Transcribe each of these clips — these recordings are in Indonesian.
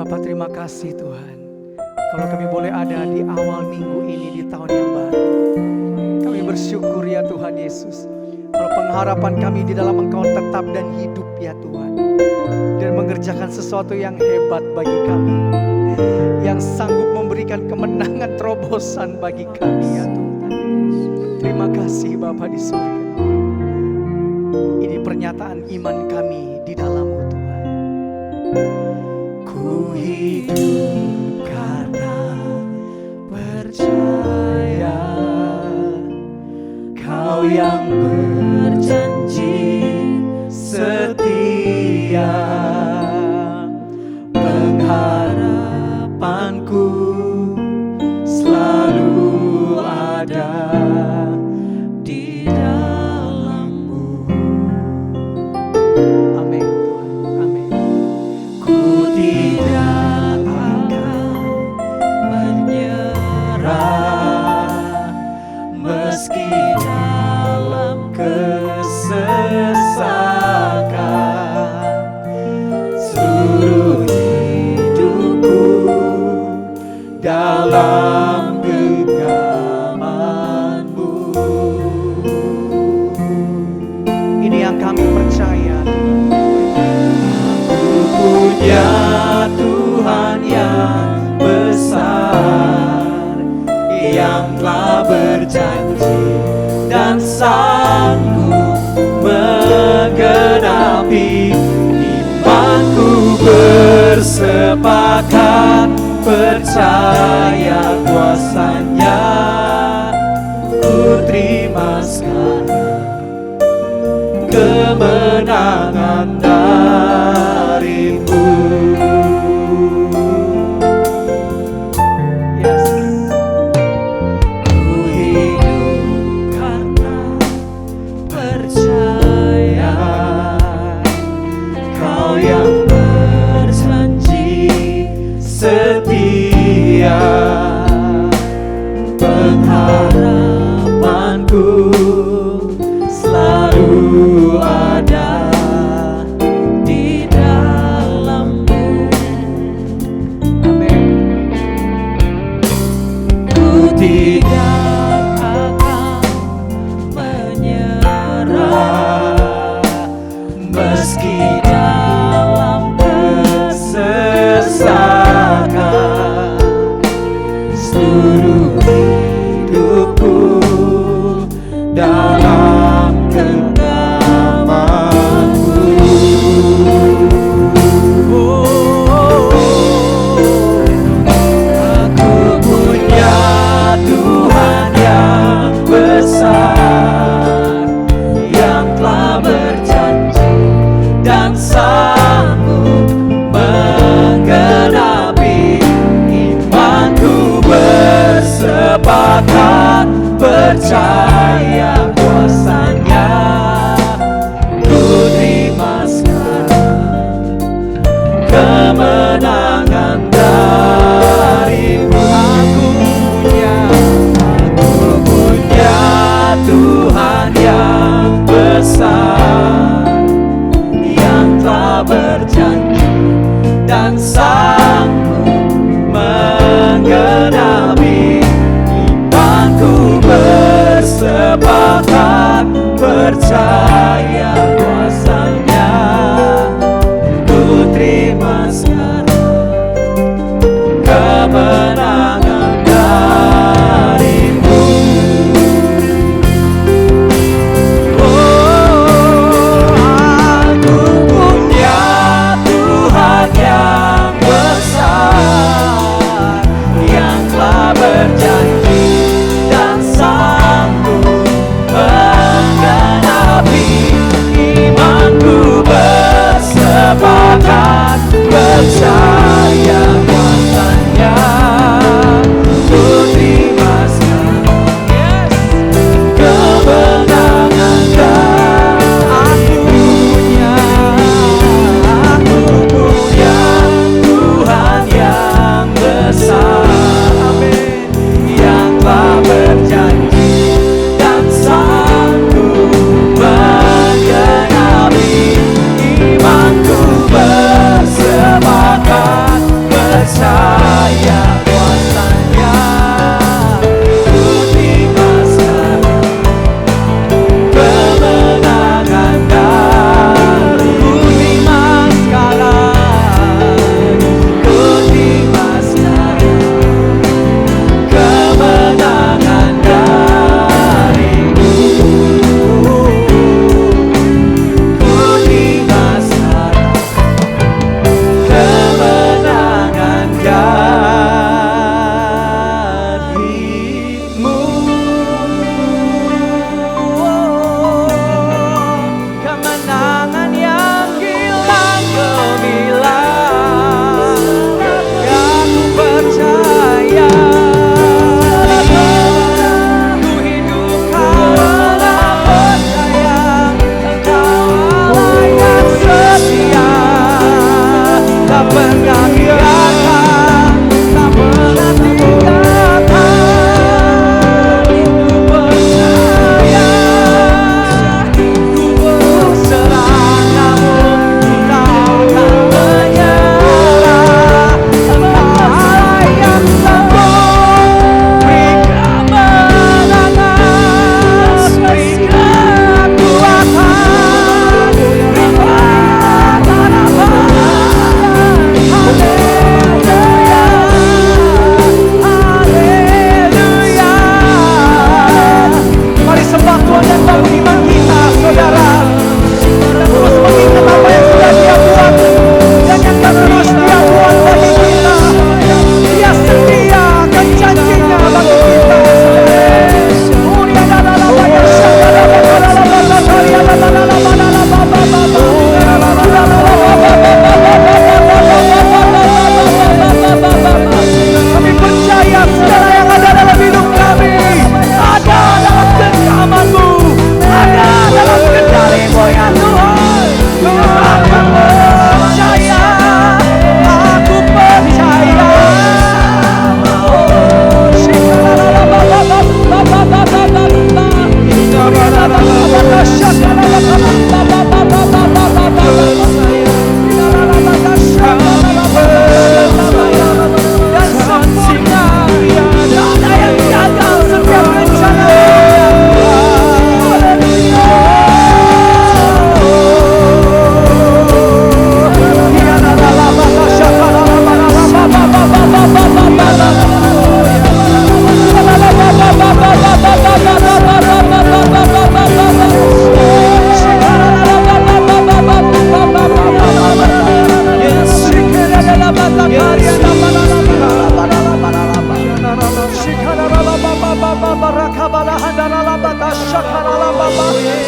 Bapa, terima kasih Tuhan. Kalau kami boleh ada di awal minggu ini di tahun yang baru, kami bersyukur ya Tuhan Yesus. Kalau pengharapan kami di dalam Engkau tetap dan hidup ya Tuhan, dan mengerjakan sesuatu yang hebat bagi kami, yang sanggup memberikan kemenangan terobosan bagi kami ya Tuhan. Terima kasih Bapa di surga. Ini pernyataan iman kami di dalam-Mu Tuhan. Ku hidup karena percaya Kau yang berjanji setia. Pengharapanku selalu ada di dalam-Mu. Amin Tuhan, amin. Ku tidak akan menyerah meski dalam kesesakan. Seluruh hidupku dalam genggaman-Mu. Ini yang kami percaya. Aku punya Tuhan yang besar, yang telah berjanji dan sanggup menggenapi. Imanku bersepakat percaya kuasa-Nya. Ku terima sekarang kemenangan dari-Mu. Yes. Ku hidup karena percaya Kau yang berjanji setia. Pengharapanku selalu ada di dalam-Mu. Amin. Ku tidak akan menyerah meski dalam kesesakan. Seluruh hidupku dalam genggaman-Mu. Aku punya Tuhan yang besar, yang telah berjanji dan sanggup menggenapi. Imanku bersepakat percaya kuasa-Nya. Ku terima sekarang kemenangan dari-Mu. Aku punya Tuhan yang besar, yang telah berjanji dan sanggup menggenapi. Imanku bersepakat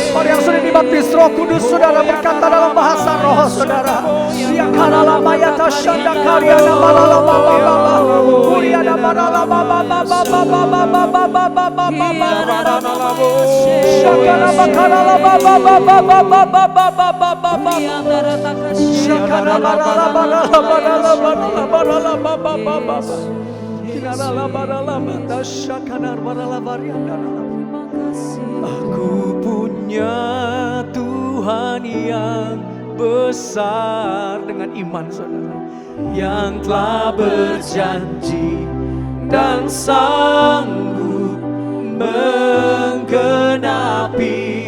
Para yang sudah dibaptis Roh Kudus, saudara berkata dalam bahasa roh, saudara. Yang kalala mayata shanda karyana balala baba baba. Kuriana balala baba baba baba baba baba baba. Shakara bakarala baba baba baba baba baba. Shakara balala balala balala balala balala baba baba. Kinala balala bata shakara balala variana. Aku punya Tuhan yang besar, dengan iman saudara, yang telah berjanji dan sanggup menggenapi.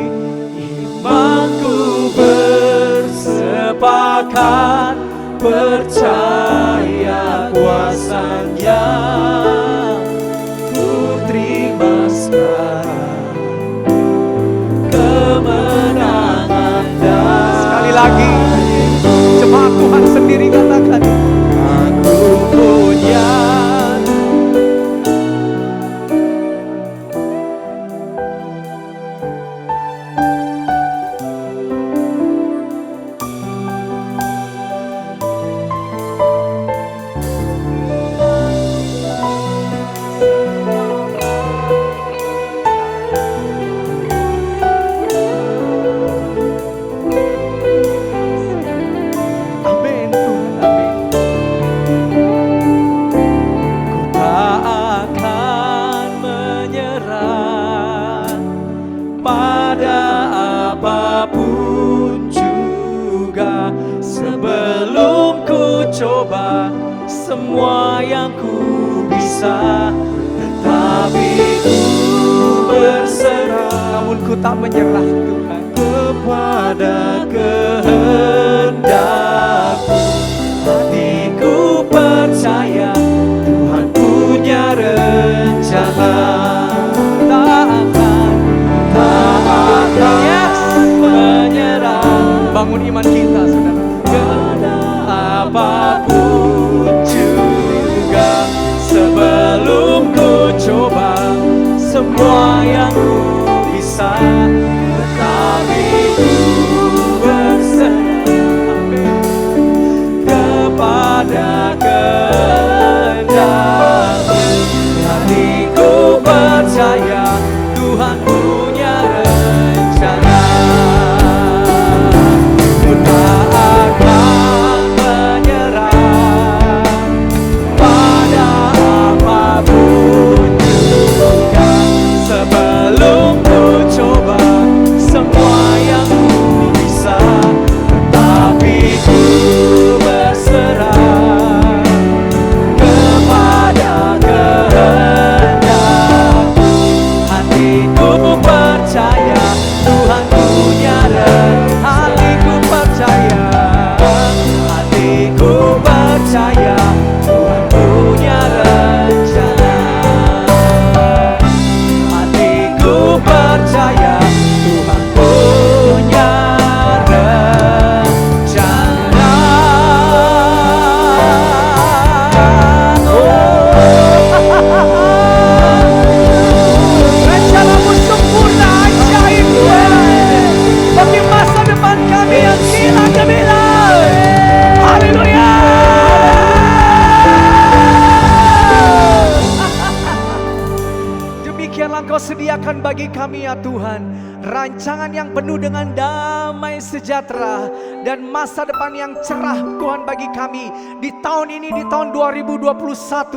Imanku bersepakat percaya kuasanya, ku terima sekarang kemenangan. Sekali lagi, jemaat Tuhan sendiri katakan, aku punya. Coba semua yang ku bisa, tetapi ku berserah. Namun ku tak menyerah Tuhan kepada kehendakmu. Hatiku percaya Tuhan punya rencana. Tak akan menyerah. Bangun iman kita saudara. Apapun juga, sebelum ku coba semua yang ku bisa, tetapi ku berserah kepada kehendakmu. Hatiku percaya Tuhan punya rencana. Ku tak akan sebelum ku coba semua yang ku bisa, tetapi ku berserah kepada kehendakmu. Hatiku percaya Tuhan punya rencana. Hatiku percaya, hatiku percaya Tuhan punya rencana. Percaya Tuhan punya rencana. Rencanamu sempurna, ajaib Tuhan, bagi masa depan kami yang kilat gemilang. Haleluya. Demikianlah Engkau sediakan bagi kami ya Tuhan, rancangan yang penuh dengan damai sejahtera dan masa depan yang cerah Tuhan bagi kami di tahun ini, di tahun 2021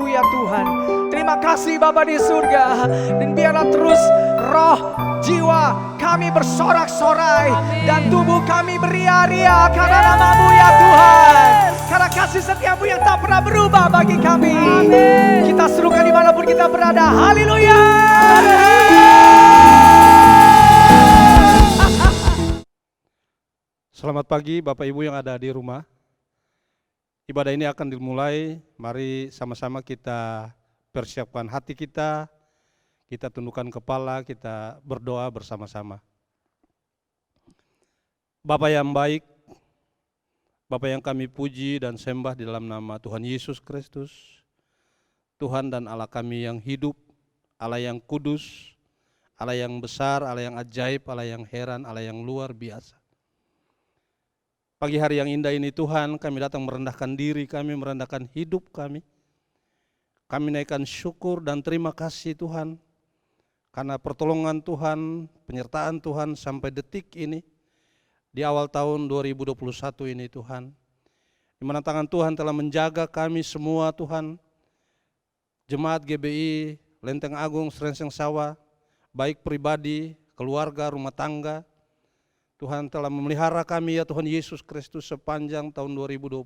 ya Tuhan. Terima kasih Bapa di surga, dan biarlah terus roh jiwa kami bersorak-sorai dan tubuh kami beria-ria karena nama-Mu ya Tuhan, karena kasih setiamu yang tak pernah berubah bagi kami. Amin. Kita serukan dimanapun kita berada. Haleluya. Selamat pagi Bapak Ibu yang ada di rumah. Ibadah ini akan dimulai. Mari sama-sama kita persiapkan hati kita tundukkan kepala, kita berdoa bersama-sama. Bapa yang baik, Bapa yang kami puji dan sembah di dalam nama Tuhan Yesus Kristus, Tuhan dan Allah kami yang hidup, Allah yang kudus, Allah yang besar, Allah yang ajaib, Allah yang heran, Allah yang luar biasa. Pagi hari yang indah ini Tuhan, kami datang merendahkan diri kami, merendahkan hidup kami. Kami naikkan syukur dan terima kasih Tuhan, karena pertolongan Tuhan, penyertaan Tuhan sampai detik ini, di awal tahun 2021 ini Tuhan. Di mana tangan Tuhan telah menjaga kami semua Tuhan, Jemaat GBI, Lenteng Agung, Serengseng Sawah, baik pribadi, keluarga, rumah tangga. Tuhan telah memelihara kami ya Tuhan Yesus Kristus sepanjang tahun 2020.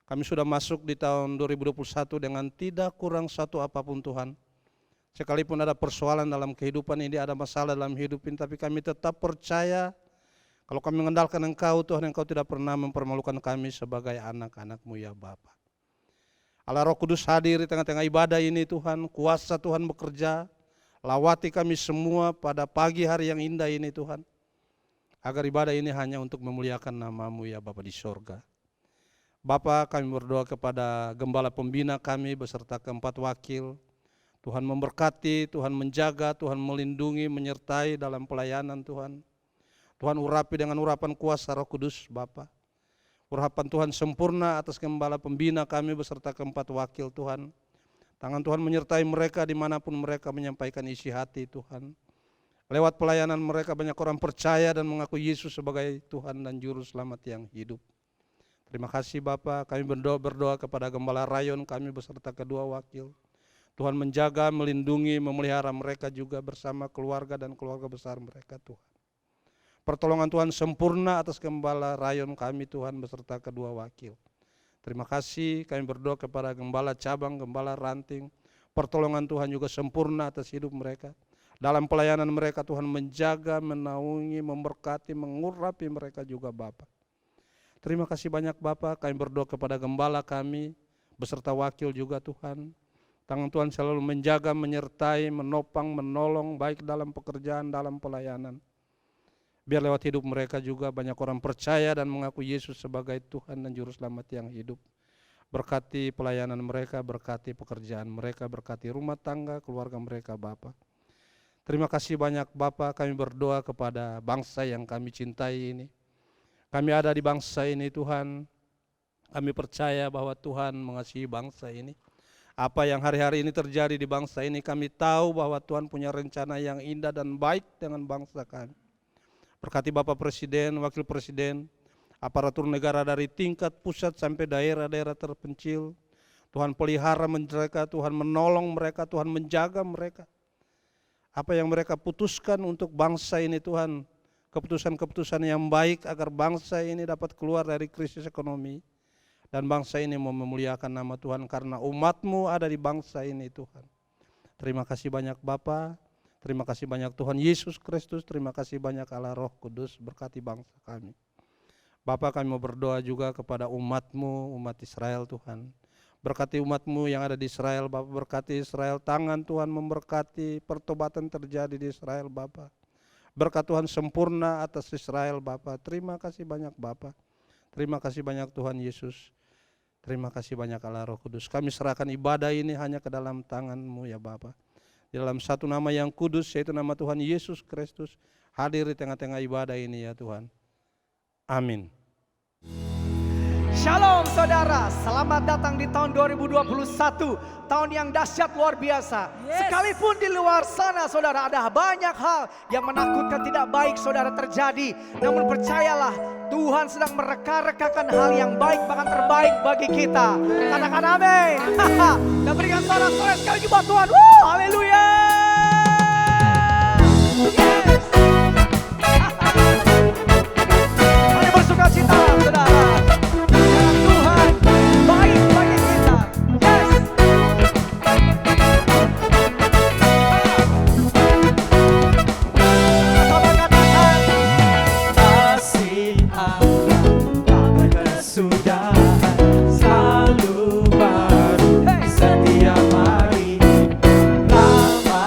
Kami sudah masuk di tahun 2021 dengan tidak kurang satu apapun Tuhan. Sekalipun ada persoalan dalam kehidupan ini, ada masalah dalam hidup ini, tapi kami tetap percaya kalau kami mengandalkan Engkau Tuhan, Engkau tidak pernah mempermalukan kami sebagai anak-anak-Mu ya Bapa. Allah Roh Kudus hadir di tengah-tengah ibadah ini Tuhan, kuasa Tuhan bekerja, lawati kami semua pada pagi hari yang indah ini Tuhan, agar ibadah ini hanya untuk memuliakan nama-Mu ya Bapa di sorga. Bapa, kami berdoa kepada gembala pembina kami beserta keempat wakil, Tuhan memberkati, Tuhan menjaga, Tuhan melindungi, menyertai dalam pelayanan Tuhan. Tuhan urapi dengan urapan kuasa Roh Kudus Bapa. Urapan Tuhan sempurna atas gembala pembina kami beserta keempat wakil Tuhan. Tangan Tuhan menyertai mereka dimanapun mereka menyampaikan isi hati Tuhan. Lewat pelayanan mereka banyak orang percaya dan mengaku Yesus sebagai Tuhan dan Juru Selamat yang hidup. Terima kasih Bapa, kami berdoa kepada Gembala Rayon kami beserta kedua wakil. Tuhan menjaga, melindungi, memelihara mereka juga bersama keluarga dan keluarga besar mereka Tuhan. Pertolongan Tuhan sempurna atas Gembala Rayon kami Tuhan beserta kedua wakil. Terima kasih, kami berdoa kepada Gembala Cabang, Gembala Ranting. Pertolongan Tuhan juga sempurna atas hidup mereka. Dalam pelayanan mereka Tuhan menjaga, menaungi, memberkati, mengurapi mereka juga Bapa. Terima kasih banyak Bapa, kami berdoa kepada Gembala kami beserta wakil juga Tuhan. Tangan Tuhan selalu menjaga, menyertai, menopang, menolong baik dalam pekerjaan, dalam pelayanan. Biar lewat hidup mereka juga banyak orang percaya dan mengaku Yesus sebagai Tuhan dan Juru Selamat yang hidup. Berkati pelayanan mereka, berkati pekerjaan mereka, berkati rumah tangga, keluarga mereka Bapa. Terima kasih banyak Bapa, kami berdoa kepada bangsa yang kami cintai ini. Kami ada di bangsa ini Tuhan, kami percaya bahwa Tuhan mengasihi bangsa ini. Apa yang hari-hari ini terjadi di bangsa ini, kami tahu bahwa Tuhan punya rencana yang indah dan baik dengan bangsa kami. Berkati Bapak Presiden, Wakil Presiden, aparatur negara dari tingkat pusat sampai daerah-daerah terpencil. Tuhan pelihara mereka, Tuhan menolong mereka, Tuhan menjaga mereka. Apa yang mereka putuskan untuk bangsa ini Tuhan, keputusan-keputusan yang baik agar bangsa ini dapat keluar dari krisis ekonomi. Dan bangsa ini mau memuliakan nama Tuhan karena umat-Mu ada di bangsa ini Tuhan. Terima kasih banyak Bapa. Terima kasih banyak Tuhan Yesus Kristus, terima kasih banyak Allah Roh Kudus, berkati bangsa kami. Bapa, kami mau berdoa juga kepada umat-Mu, umat Israel Tuhan. Berkati umat-Mu yang ada di Israel, Bapa, berkati Israel, tangan Tuhan memberkati, pertobatan terjadi di Israel Bapa. Berkat Tuhan sempurna atas Israel Bapa. Terima kasih banyak Bapa. Terima kasih banyak Tuhan Yesus. Terima kasih banyak Allah Roh Kudus. Kami serahkan ibadah ini hanya ke dalam tangan-Mu ya Bapa. Di dalam satu nama yang kudus, yaitu nama Tuhan Yesus Kristus, hadir di tengah-tengah ibadah ini ya Tuhan. Amin. Shalom saudara, selamat datang di tahun 2021, tahun yang dahsyat luar biasa. Sekalipun di luar sana saudara ada banyak hal yang menakutkan, tidak baik saudara terjadi. Namun percayalah, Tuhan sedang mereka-rekakan hal yang baik, bahkan terbaik bagi kita. Katakan amin. Dan berikan sorak-sorai sekali lagi buat Tuhan. Haleluya. Yes. Mari bersuka cita saudara. Tuhan baik bagi kita. Yes. Sama katakan kasih Allah tak berkesudahan, selalu baru setiap hari. Lama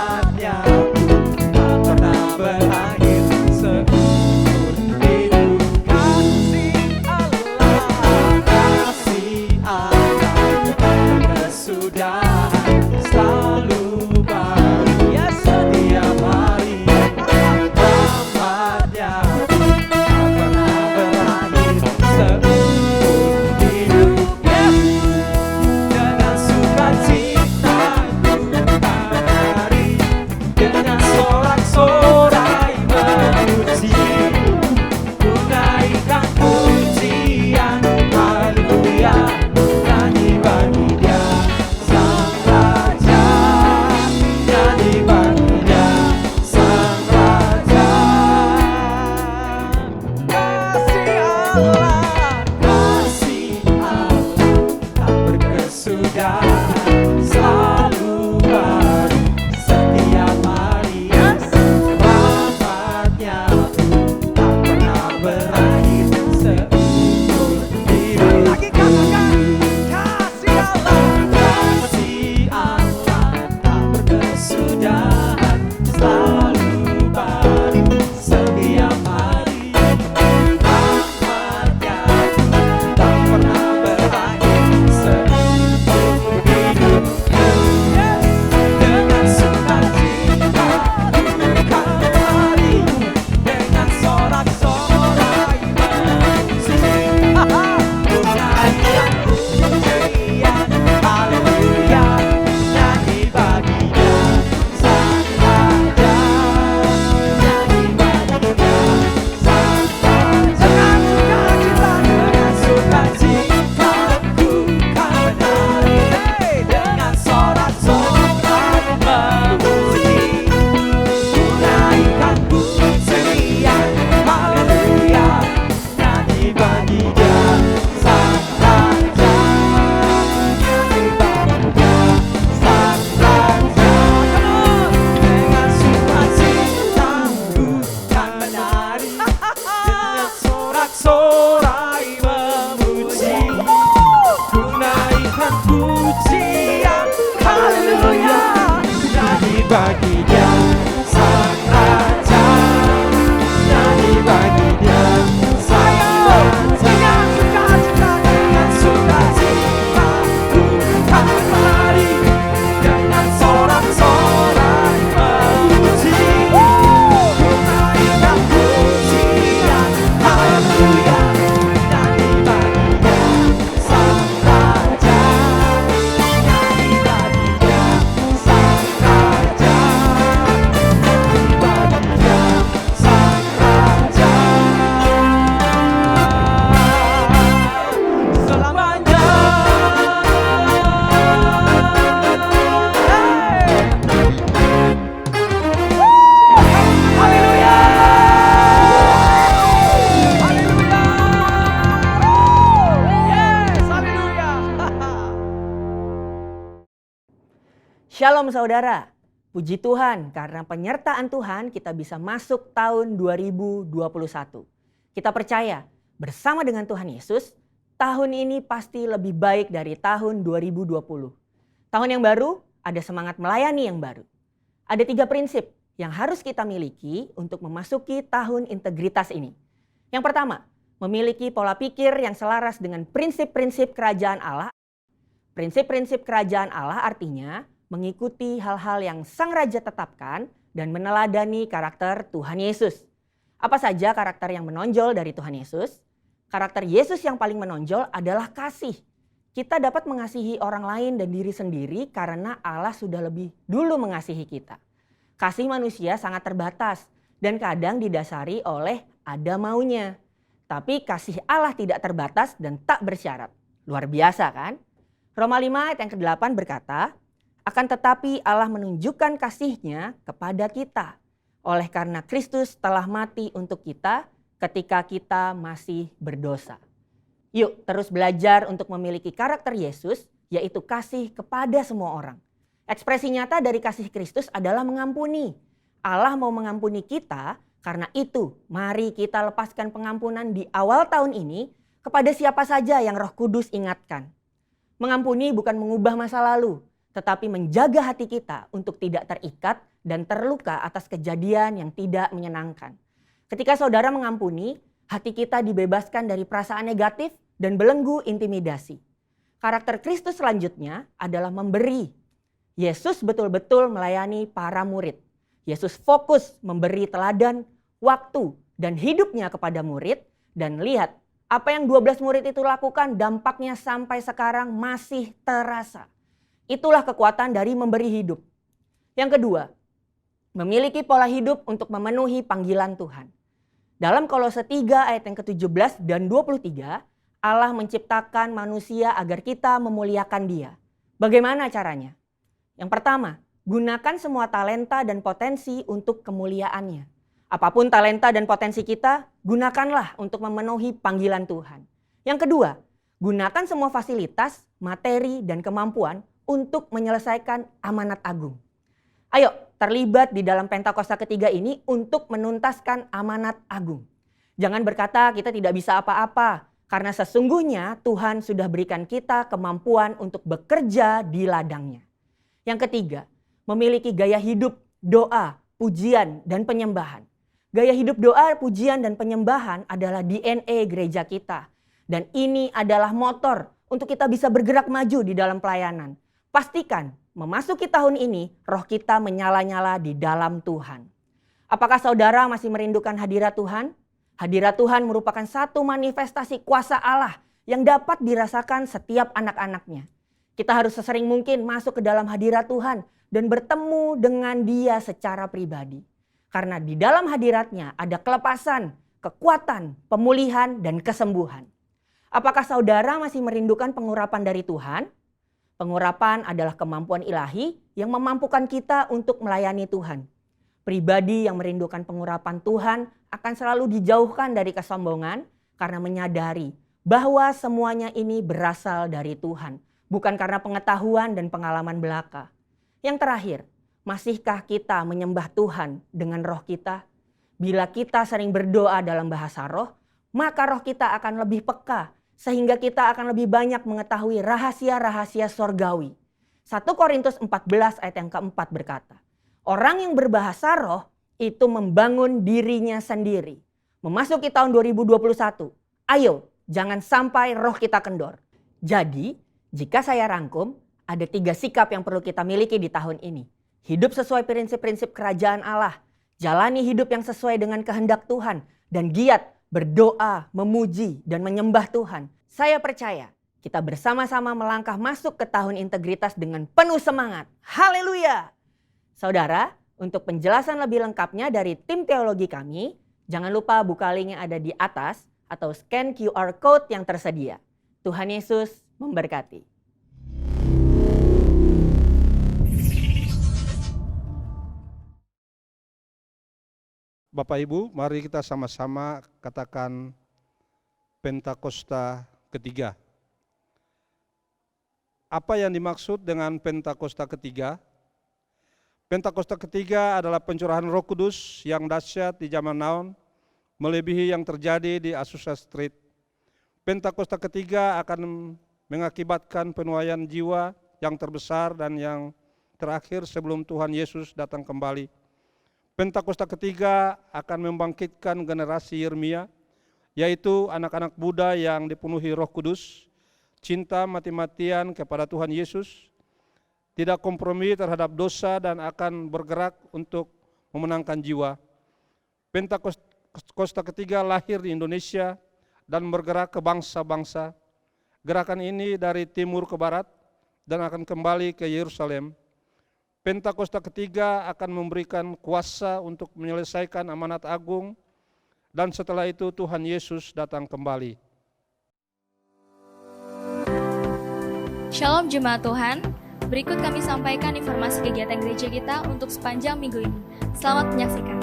Shalom saudara, puji Tuhan karena penyertaan Tuhan kita bisa masuk tahun 2021. Kita percaya bersama dengan Tuhan Yesus, tahun ini pasti lebih baik dari tahun 2020. Tahun yang baru, ada semangat melayani yang baru. Ada 3 prinsip yang harus kita miliki untuk memasuki tahun integritas ini. Yang pertama, memiliki pola pikir yang selaras dengan prinsip-prinsip kerajaan Allah. Prinsip-prinsip kerajaan Allah artinya mengikuti hal-hal yang Sang Raja tetapkan dan meneladani karakter Tuhan Yesus. Apa saja karakter yang menonjol dari Tuhan Yesus? Karakter Yesus yang paling menonjol adalah kasih. Kita dapat mengasihi orang lain dan diri sendiri karena Allah sudah lebih dulu mengasihi kita. Kasih manusia sangat terbatas dan kadang didasari oleh ada maunya. Tapi kasih Allah tidak terbatas dan tak bersyarat. Luar biasa kan? Roma 5 ayat yang ke-8 berkata, akan tetapi Allah menunjukkan kasih-Nya kepada kita oleh karena Kristus telah mati untuk kita ketika kita masih berdosa. Yuk terus belajar untuk memiliki karakter Yesus, yaitu kasih kepada semua orang. Ekspresi nyata dari kasih Kristus adalah mengampuni. Allah mau mengampuni kita, karena itu mari kita lepaskan pengampunan di awal tahun ini kepada siapa saja yang Roh Kudus ingatkan. Mengampuni bukan mengubah masa lalu, tetapi menjaga hati kita untuk tidak terikat dan terluka atas kejadian yang tidak menyenangkan. Ketika saudara mengampuni, hati kita dibebaskan dari perasaan negatif dan belenggu intimidasi. Karakter Kristus selanjutnya adalah memberi. Yesus betul-betul melayani para murid. Yesus fokus memberi teladan, waktu, dan hidupnya kepada murid. Dan lihat, apa yang 12 murid itu lakukan dampaknya sampai sekarang masih terasa. Itulah kekuatan dari memberi hidup. Yang kedua, memiliki pola hidup untuk memenuhi panggilan Tuhan. Dalam Kolose 3 ayat yang ke-17 dan 23, Allah menciptakan manusia agar kita memuliakan Dia. Bagaimana caranya? Yang pertama, gunakan semua talenta dan potensi untuk kemuliaannya. Apapun talenta dan potensi kita, gunakanlah untuk memenuhi panggilan Tuhan. Yang kedua, gunakan semua fasilitas, materi, dan kemampuan untuk menyelesaikan amanat agung. Ayo terlibat di dalam Pentakosta ketiga ini untuk menuntaskan amanat agung. Jangan berkata kita tidak bisa apa-apa, karena sesungguhnya Tuhan sudah berikan kita kemampuan untuk bekerja di ladangnya. Yang ketiga, memiliki gaya hidup, doa, pujian, dan penyembahan. Gaya hidup doa, pujian, dan penyembahan adalah DNA gereja kita. Dan ini adalah motor untuk kita bisa bergerak maju di dalam pelayanan. Pastikan memasuki tahun ini roh kita menyala-nyala di dalam Tuhan. Apakah saudara masih merindukan hadirat Tuhan? Hadirat Tuhan merupakan satu manifestasi kuasa Allah yang dapat dirasakan setiap anak-anaknya. Kita harus sesering mungkin masuk ke dalam hadirat Tuhan dan bertemu dengan Dia secara pribadi. Karena di dalam hadiratnya ada kelepasan, kekuatan, pemulihan, dan kesembuhan. Apakah saudara masih merindukan pengurapan dari Tuhan? Pengurapan adalah kemampuan ilahi yang memampukan kita untuk melayani Tuhan. Pribadi yang merindukan pengurapan Tuhan akan selalu dijauhkan dari kesombongan karena menyadari bahwa semuanya ini berasal dari Tuhan, bukan karena pengetahuan dan pengalaman belaka. Yang terakhir, masihkah kita menyembah Tuhan dengan roh kita? Bila kita sering berdoa dalam bahasa roh, maka roh kita akan lebih peka sehingga kita akan lebih banyak mengetahui rahasia-rahasia sorgawi. 1 Korintus 14 ayat yang keempat berkata, orang yang berbahasa roh itu membangun dirinya sendiri. Memasuki tahun 2021, ayo jangan sampai roh kita kendor. Jadi, jika saya rangkum, ada 3 sikap yang perlu kita miliki di tahun ini. Hidup sesuai prinsip-prinsip kerajaan Allah, jalani hidup yang sesuai dengan kehendak Tuhan, dan giat berdoa, memuji, dan menyembah Tuhan. Saya percaya kita bersama-sama melangkah masuk ke tahun integritas dengan penuh semangat. Haleluya! Saudara, untuk penjelasan lebih lengkapnya dari tim teologi kami, jangan lupa buka link yang ada di atas atau scan QR Code yang tersedia. Tuhan Yesus memberkati. Bapak Ibu, mari kita sama-sama katakan Pentakosta ketiga. Apa yang dimaksud dengan Pentakosta ketiga? Pentakosta ketiga adalah pencurahan Roh Kudus yang dahsyat di zaman now, melebihi yang terjadi di Azusa Street. Pentakosta ketiga akan mengakibatkan penuaian jiwa yang terbesar dan yang terakhir sebelum Tuhan Yesus datang kembali. Pentakosta ketiga akan membangkitkan generasi Yeremia, yaitu anak-anak muda yang dipenuhi Roh Kudus, cinta mati-matian kepada Tuhan Yesus, tidak kompromi terhadap dosa dan akan bergerak untuk memenangkan jiwa. Pentakosta ketiga lahir di Indonesia dan bergerak ke bangsa-bangsa. Gerakan ini dari timur ke barat dan akan kembali ke Yerusalem. Pentakosta ketiga akan memberikan kuasa untuk menyelesaikan amanat agung, dan setelah itu Tuhan Yesus datang kembali. Shalom Jemaat Tuhan, berikut kami sampaikan informasi kegiatan gereja kita untuk sepanjang minggu ini. Selamat menyaksikan.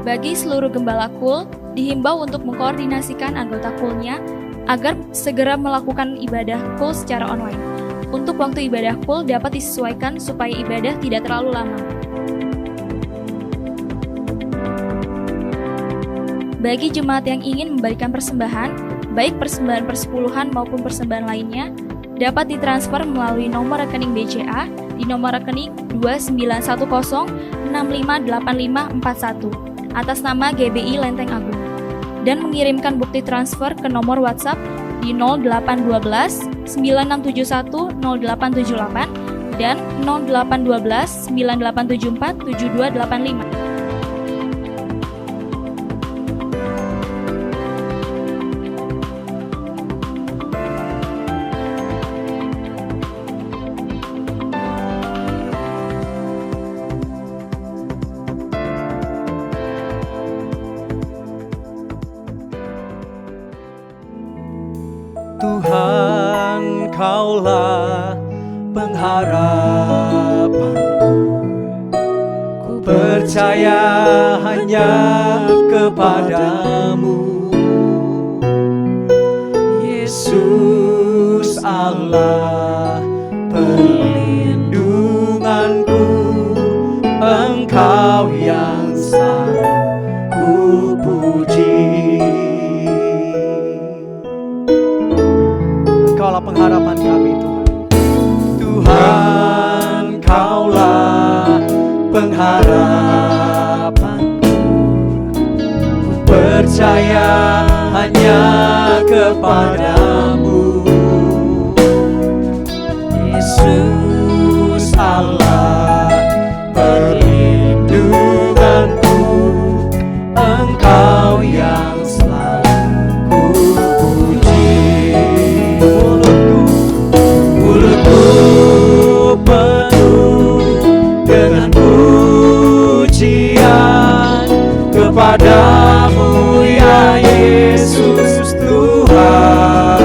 Bagi seluruh gembala KUL, dihimbau untuk mengkoordinasikan anggota KUL-nya agar segera melakukan ibadah KUL secara online. Untuk waktu ibadah KUL dapat disesuaikan supaya ibadah tidak terlalu lama. Bagi jemaat yang ingin memberikan persembahan, baik persembahan persepuluhan maupun persembahan lainnya, dapat ditransfer melalui nomor rekening BCA di nomor rekening 2910658541 atas nama GBI Lenteng Agung, dan mengirimkan bukti transfer ke nomor WhatsApp di 0812 9671 0878 dan 0812 9874 7285. Tuhan, Kaulah pengharapanku. Ku percaya hanya kepadamu, Yesus Allah perlindunganku. Engkau yang selalu ku puji. Kaulah pengharapan kami, Tuhan. Tuhan, Kaulah pengharapanku. Ku percaya hanya kepadamu, Yesus Allah perlindunganku. Engkau yang selalu ku puji. Mulutku penuh dengan pujian kepadamu, ya Yesus Tuhan.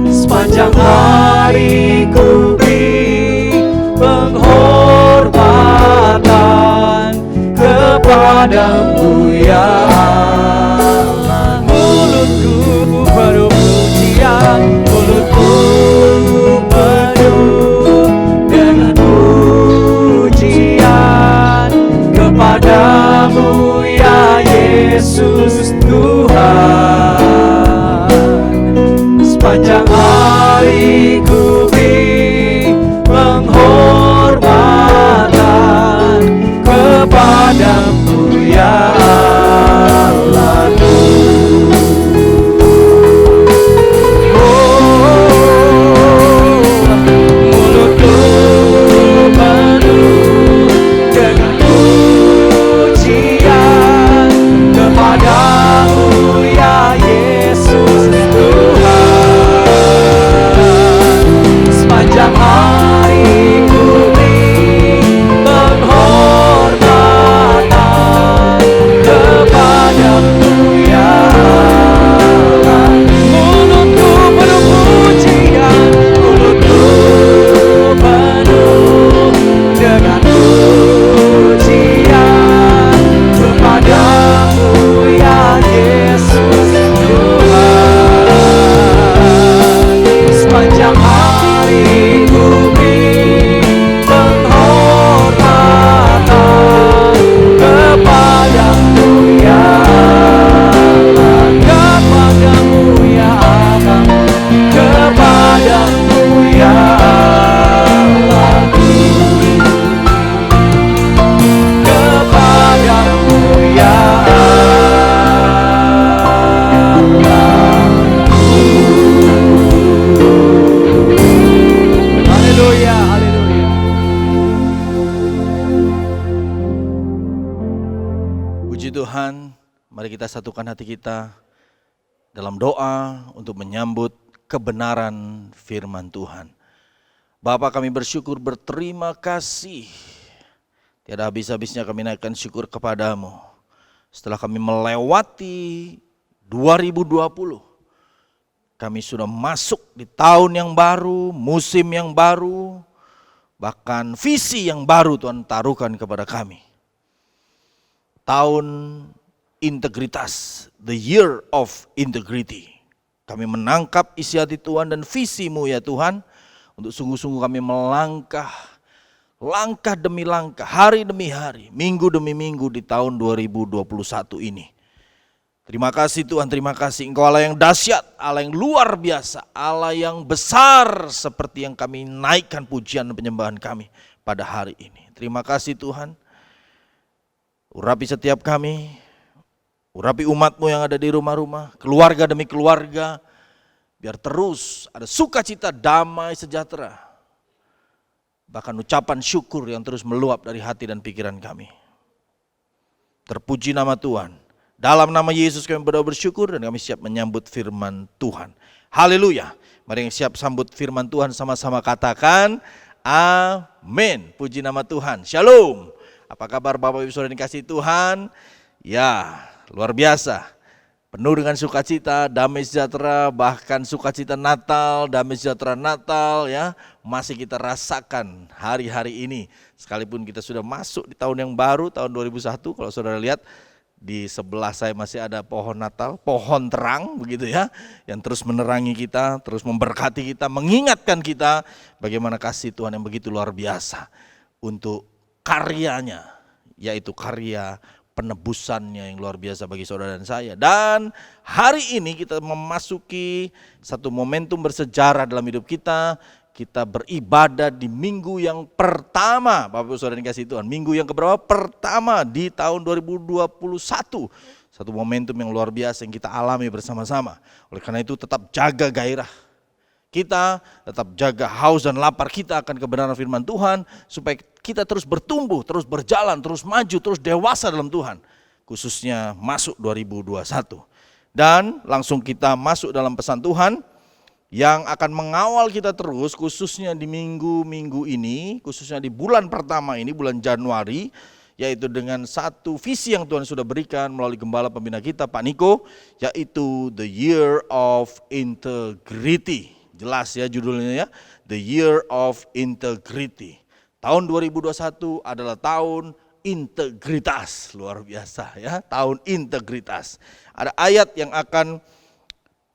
Sepanjang hari ku beri penghormatan kepadamu, ya Allah. Mulutku penuh pujian, mulutku penuh dengan pujian kepadamu, ya Yesus Tuhan. Sepanjang hari ku beri penghormatan kepadamu, ya Allah. Puji Tuhan, mari kita satukan hati kita dalam doa untuk menyambut kebenaran firman Tuhan. Bapa, kami bersyukur, berterima kasih. Tiada habis-habisnya kami naikkan syukur kepadamu. Setelah kami melewati 2020, kami sudah masuk di tahun yang baru, musim yang baru, bahkan visi yang baru Tuhan taruhkan kepada kami. Tahun integritas, the year of integrity. Kami menangkap isi hati Tuhan dan visi-Mu ya Tuhan, untuk sungguh-sungguh kami melangkah, langkah demi langkah, hari demi hari, minggu demi minggu di tahun 2021 ini. Terima kasih Tuhan, terima kasih. Engkau Allah yang dahsyat, Allah yang luar biasa, Allah yang besar, seperti yang kami naikkan pujian dan penyembahan kami pada hari ini. Terima kasih Tuhan. Urapi setiap kami, urapi umat-Mu yang ada di rumah-rumah, keluarga demi keluarga, biar terus ada sukacita, damai, sejahtera. Bahkan ucapan syukur yang terus meluap dari hati dan pikiran kami. Terpuji nama Tuhan. Dalam nama Yesus kami berdoa bersyukur dan kami siap menyambut firman Tuhan. Haleluya. Mari yang siap sambut firman Tuhan sama-sama katakan amin. Puji nama Tuhan. Shalom. Apa kabar Bapak Ibu Saudara yang dikasihi Tuhan? Ya, luar biasa. Penuh dengan sukacita, damai sejahtera, bahkan sukacita Natal, damai sejahtera Natal ya, masih kita rasakan hari-hari ini. Sekalipun kita sudah masuk di tahun yang baru, tahun 2001, kalau Saudara lihat di sebelah saya masih ada pohon Natal, pohon terang begitu ya, yang terus menerangi kita, terus memberkati kita, mengingatkan kita bagaimana kasih Tuhan yang begitu luar biasa untuk karyanya, yaitu karya penebusannya yang luar biasa bagi saudara dan saya. Dan hari ini kita memasuki satu momentum bersejarah dalam hidup kita. Kita beribadah di minggu yang pertama, Bapak Ibu Saudara yang dikasihi Tuhan. Minggu yang keberapa? Pertama di tahun 2021. Satu momentum yang luar biasa yang kita alami bersama-sama. Oleh karena itu tetap jaga gairah kita, tetap jaga haus dan lapar kita akan kebenaran firman Tuhan, supaya kita terus bertumbuh, terus berjalan, terus maju, terus dewasa dalam Tuhan, khususnya masuk 2021. Dan langsung kita masuk dalam pesan Tuhan yang akan mengawal kita terus, khususnya di minggu-minggu ini, khususnya di bulan pertama ini, bulan Januari, yaitu dengan satu visi yang Tuhan sudah berikan melalui gembala pembina kita, Pak Niko, yaitu The Year of Integrity. Jelas ya judulnya ya, The Year of Integrity. Tahun 2021 adalah tahun integritas, luar biasa ya, tahun integritas. Ada ayat yang akan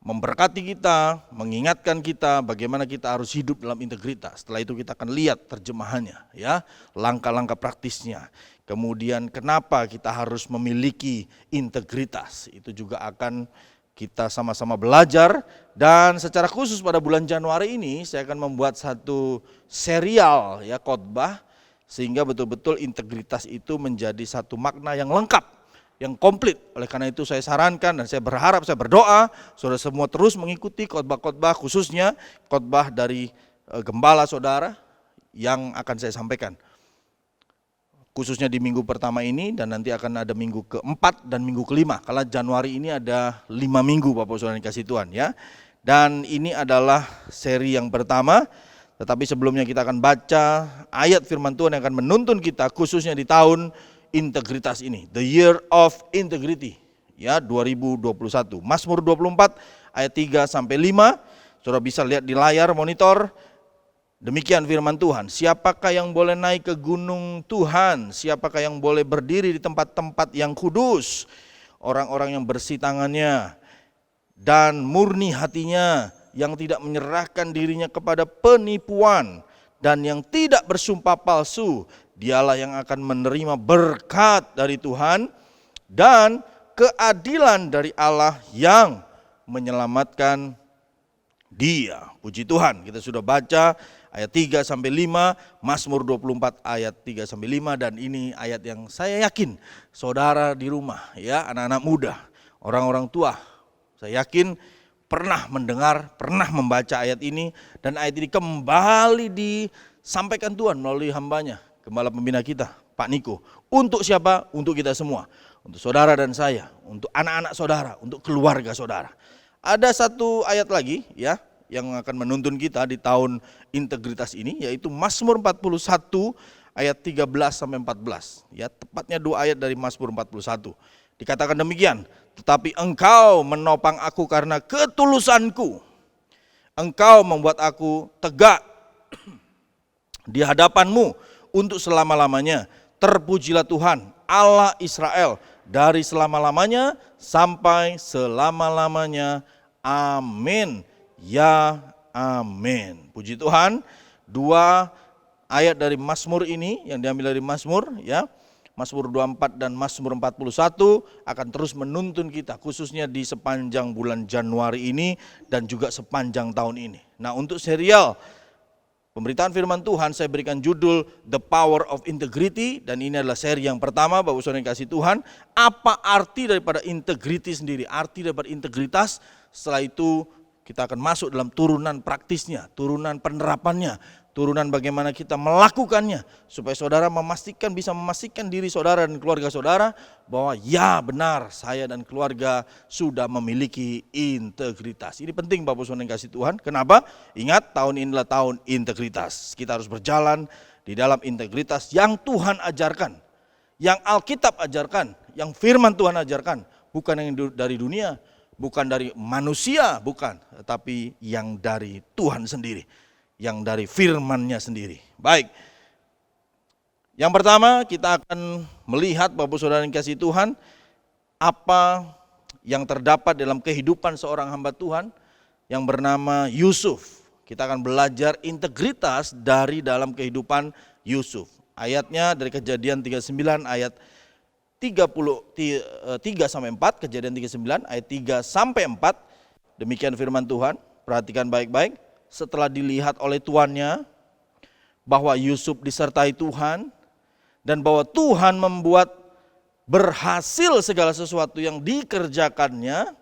memberkati kita, mengingatkan kita bagaimana kita harus hidup dalam integritas. Setelah itu kita akan lihat terjemahannya ya, langkah-langkah praktisnya. Kemudian kenapa kita harus memiliki integritas, itu juga akan kita sama-sama belajar. Dan secara khusus pada bulan Januari ini saya akan membuat satu serial ya, khotbah, sehingga betul-betul integritas itu menjadi satu makna yang lengkap, yang komplit. Oleh karena itu saya sarankan dan saya berharap, saya berdoa saudara semua terus mengikuti khotbah-khotbah, khususnya khotbah dari gembala saudara yang akan saya sampaikan, khususnya di minggu pertama ini, dan nanti akan ada minggu keempat dan minggu kelima. Karena Januari ini ada 5 minggu Bapak Saudara yang dikasihi Tuhan ya. Dan ini adalah seri yang pertama, tetapi sebelumnya kita akan baca ayat firman Tuhan yang akan menuntun kita khususnya di tahun integritas ini, The Year of Integrity ya, 2021. Mazmur 24 ayat 3 sampai 5. Saudara bisa lihat di layar monitor. Demikian firman Tuhan, siapakah yang boleh naik ke gunung Tuhan? Siapakah yang boleh berdiri di tempat-tempat yang kudus? Orang-orang yang bersih tangannya dan murni hatinya, yang tidak menyerahkan dirinya kepada penipuan dan yang tidak bersumpah palsu. Dialah yang akan menerima berkat dari Tuhan dan keadilan dari Allah yang menyelamatkan dia. Puji Tuhan, kita sudah baca ayat 3 sampai 5, Mazmur 24 ayat 3 sampai 5, dan ini ayat yang saya yakin saudara di rumah ya, anak-anak muda, orang-orang tua, saya yakin pernah mendengar, pernah membaca ayat ini, dan ayat ini kembali disampaikan Tuhan melalui hambanya, gembala pembina kita, Pak Niko. Untuk siapa? Untuk kita semua. untuk saudara dan saya, untuk anak-anak saudara, untuk keluarga saudara. Ada satu ayat lagi ya yang akan menuntun kita di tahun integritas ini, yaitu Mazmur 41 ayat 13 sampai 14. Ya, tepatnya 2 ayat dari Mazmur 41. Dikatakan demikian, tetapi engkau menopang aku karena ketulusanku. Engkau membuat aku tegak di hadapanmu untuk selama-lamanya. Terpujilah Tuhan, Allah Israel, dari selama-lamanya sampai selama-lamanya. Amin. Ya, amin. Puji Tuhan. 2 ayat dari Mazmur ini yang diambil dari Mazmur, ya. Mazmur 24 dan Mazmur 41 akan terus menuntun kita, khususnya di sepanjang bulan Januari ini dan juga sepanjang tahun ini. Nah, untuk serial pemberitaan firman Tuhan saya berikan judul The Power of Integrity, dan ini adalah seri yang pertama. Bapak Saudara yang kasih Tuhan, apa arti daripada integrity sendiri, arti daripada integritas. Setelah itu kita akan masuk dalam turunan praktisnya, turunan penerapannya, turunan bagaimana kita melakukannya, supaya saudara bisa memastikan diri saudara dan keluarga saudara bahwa ya benar, saya dan keluarga sudah memiliki integritas. Ini penting Bapak Saudara yang kasih Tuhan. Kenapa? Ingat, tahun ini adalah tahun integritas. Kita harus berjalan di dalam integritas yang Tuhan ajarkan, yang Alkitab ajarkan, yang firman Tuhan ajarkan, bukan yang dari dunia, bukan dari manusia, bukan, tetapi yang dari Tuhan sendiri, yang dari firman-Nya sendiri. Baik, yang pertama kita akan melihat Bapak Saudara yang kasih Tuhan, apa yang terdapat dalam kehidupan seorang hamba Tuhan yang bernama Yusuf. Kita akan belajar integritas dari dalam kehidupan Yusuf. Ayatnya dari Kejadian 39 ayat 3 sampai 4, Kejadian 39 ayat 3 sampai 4. Demikian firman Tuhan, perhatikan baik-baik. Setelah dilihat oleh tuannya bahwa Yusuf disertai Tuhan dan bahwa Tuhan membuat berhasil segala sesuatu yang dikerjakannya,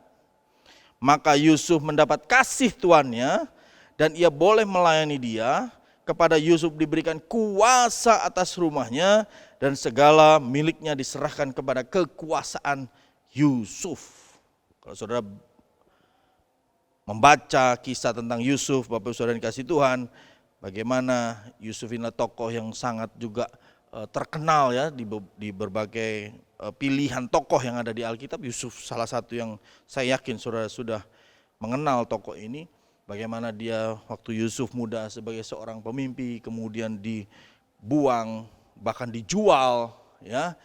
maka Yusuf mendapat kasih tuannya dan ia boleh melayani dia. Kepada Yusuf diberikan kuasa atas rumahnya dan segala miliknya diserahkan kepada kekuasaan Yusuf. Kalau saudara membaca kisah tentang Yusuf, Bapak Saudara yang kasih Tuhan, bagaimana Yusuf ini tokoh yang sangat juga terkenal ya di berbagai pilihan tokoh yang ada di Alkitab. Yusuf salah satu yang saya yakin saudara sudah mengenal tokoh ini. Bagaimana dia waktu Yusuf muda sebagai seorang pemimpi, kemudian dibuang, bahkan dijual, ya,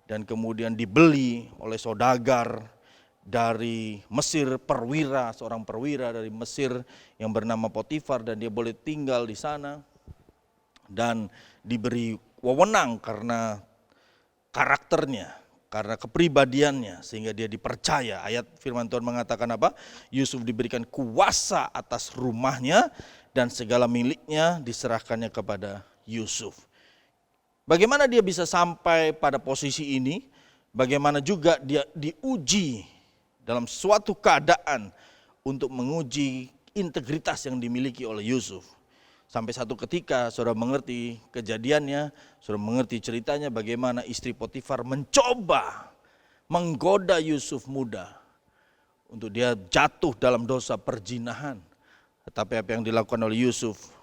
dan kemudian dibeli oleh saudagar dari Mesir, seorang perwira dari Mesir yang bernama Potifar, dan dia boleh tinggal di sana dan diberi wewenang karena karakternya, karena kepribadiannya, sehingga dia dipercaya. Ayat firman Tuhan mengatakan apa? Yusuf diberikan kuasa atas rumahnya dan segala miliknya diserahkannya kepada Yusuf. Bagaimana dia bisa sampai pada posisi ini? Bagaimana juga dia diuji dalam suatu keadaan untuk menguji integritas yang dimiliki oleh Yusuf. Sampai satu ketika saudara mengerti kejadiannya, saudara mengerti ceritanya bagaimana istri Potifar mencoba menggoda Yusuf muda untuk dia jatuh dalam dosa perzinahan. Tetapi apa yang dilakukan oleh Yusuf?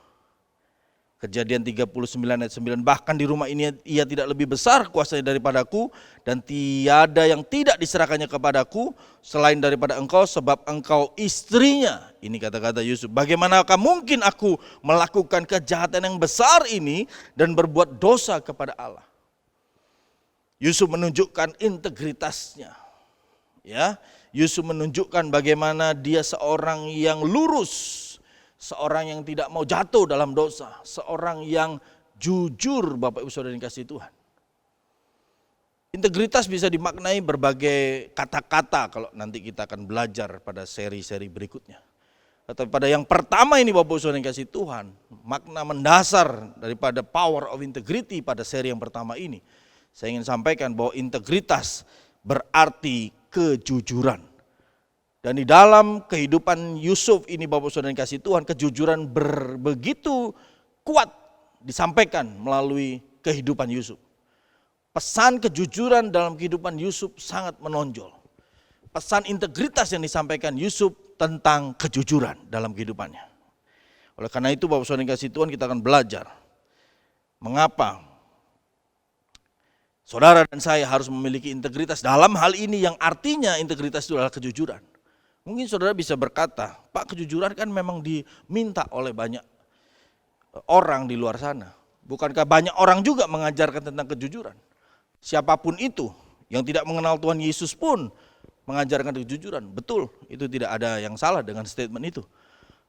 Kejadian 39 ayat 9, bahkan di rumah ini ia tidak lebih besar kuasanya daripadaku, dan tiada yang tidak diserahkannya kepadaku selain daripada engkau, sebab engkau istrinya. Ini kata-kata Yusuf. Bagaimanakah mungkin aku melakukan kejahatan yang besar ini dan berbuat dosa kepada Allah? Yusuf menunjukkan integritasnya. Ya, Yusuf menunjukkan bagaimana dia seorang yang lurus, seorang yang tidak mau jatuh dalam dosa, seorang yang jujur, Bapak Ibu Saudara yang kasih Tuhan. Integritas bisa dimaknai berbagai kata-kata kalau nanti kita akan belajar pada seri-seri berikutnya. Tetapi pada yang pertama ini Bapak Ibu Saudara yang kasih Tuhan, makna mendasar daripada power of integrity pada seri yang pertama ini, saya ingin sampaikan bahwa integritas berarti kejujuran. Dan di dalam kehidupan Yusuf ini Bapak Saudara yang kasih Tuhan, kejujuran begitu kuat disampaikan melalui kehidupan Yusuf. pesan kejujuran dalam kehidupan Yusuf sangat menonjol. Pesan integritas yang disampaikan Yusuf tentang kejujuran dalam kehidupannya. Oleh karena itu Bapak Saudara yang dikasihi Tuhan, kita akan belajar mengapa saudara dan saya harus memiliki integritas dalam hal ini, yang artinya integritas itu adalah kejujuran. Mungkin saudara bisa berkata, Pak, kejujuran kan memang diminta oleh banyak orang di luar sana. Bukankah banyak orang juga mengajarkan tentang kejujuran? Siapapun itu yang tidak mengenal Tuhan Yesus pun mengajarkan kejujuran. Betul, itu tidak ada yang salah dengan statement itu.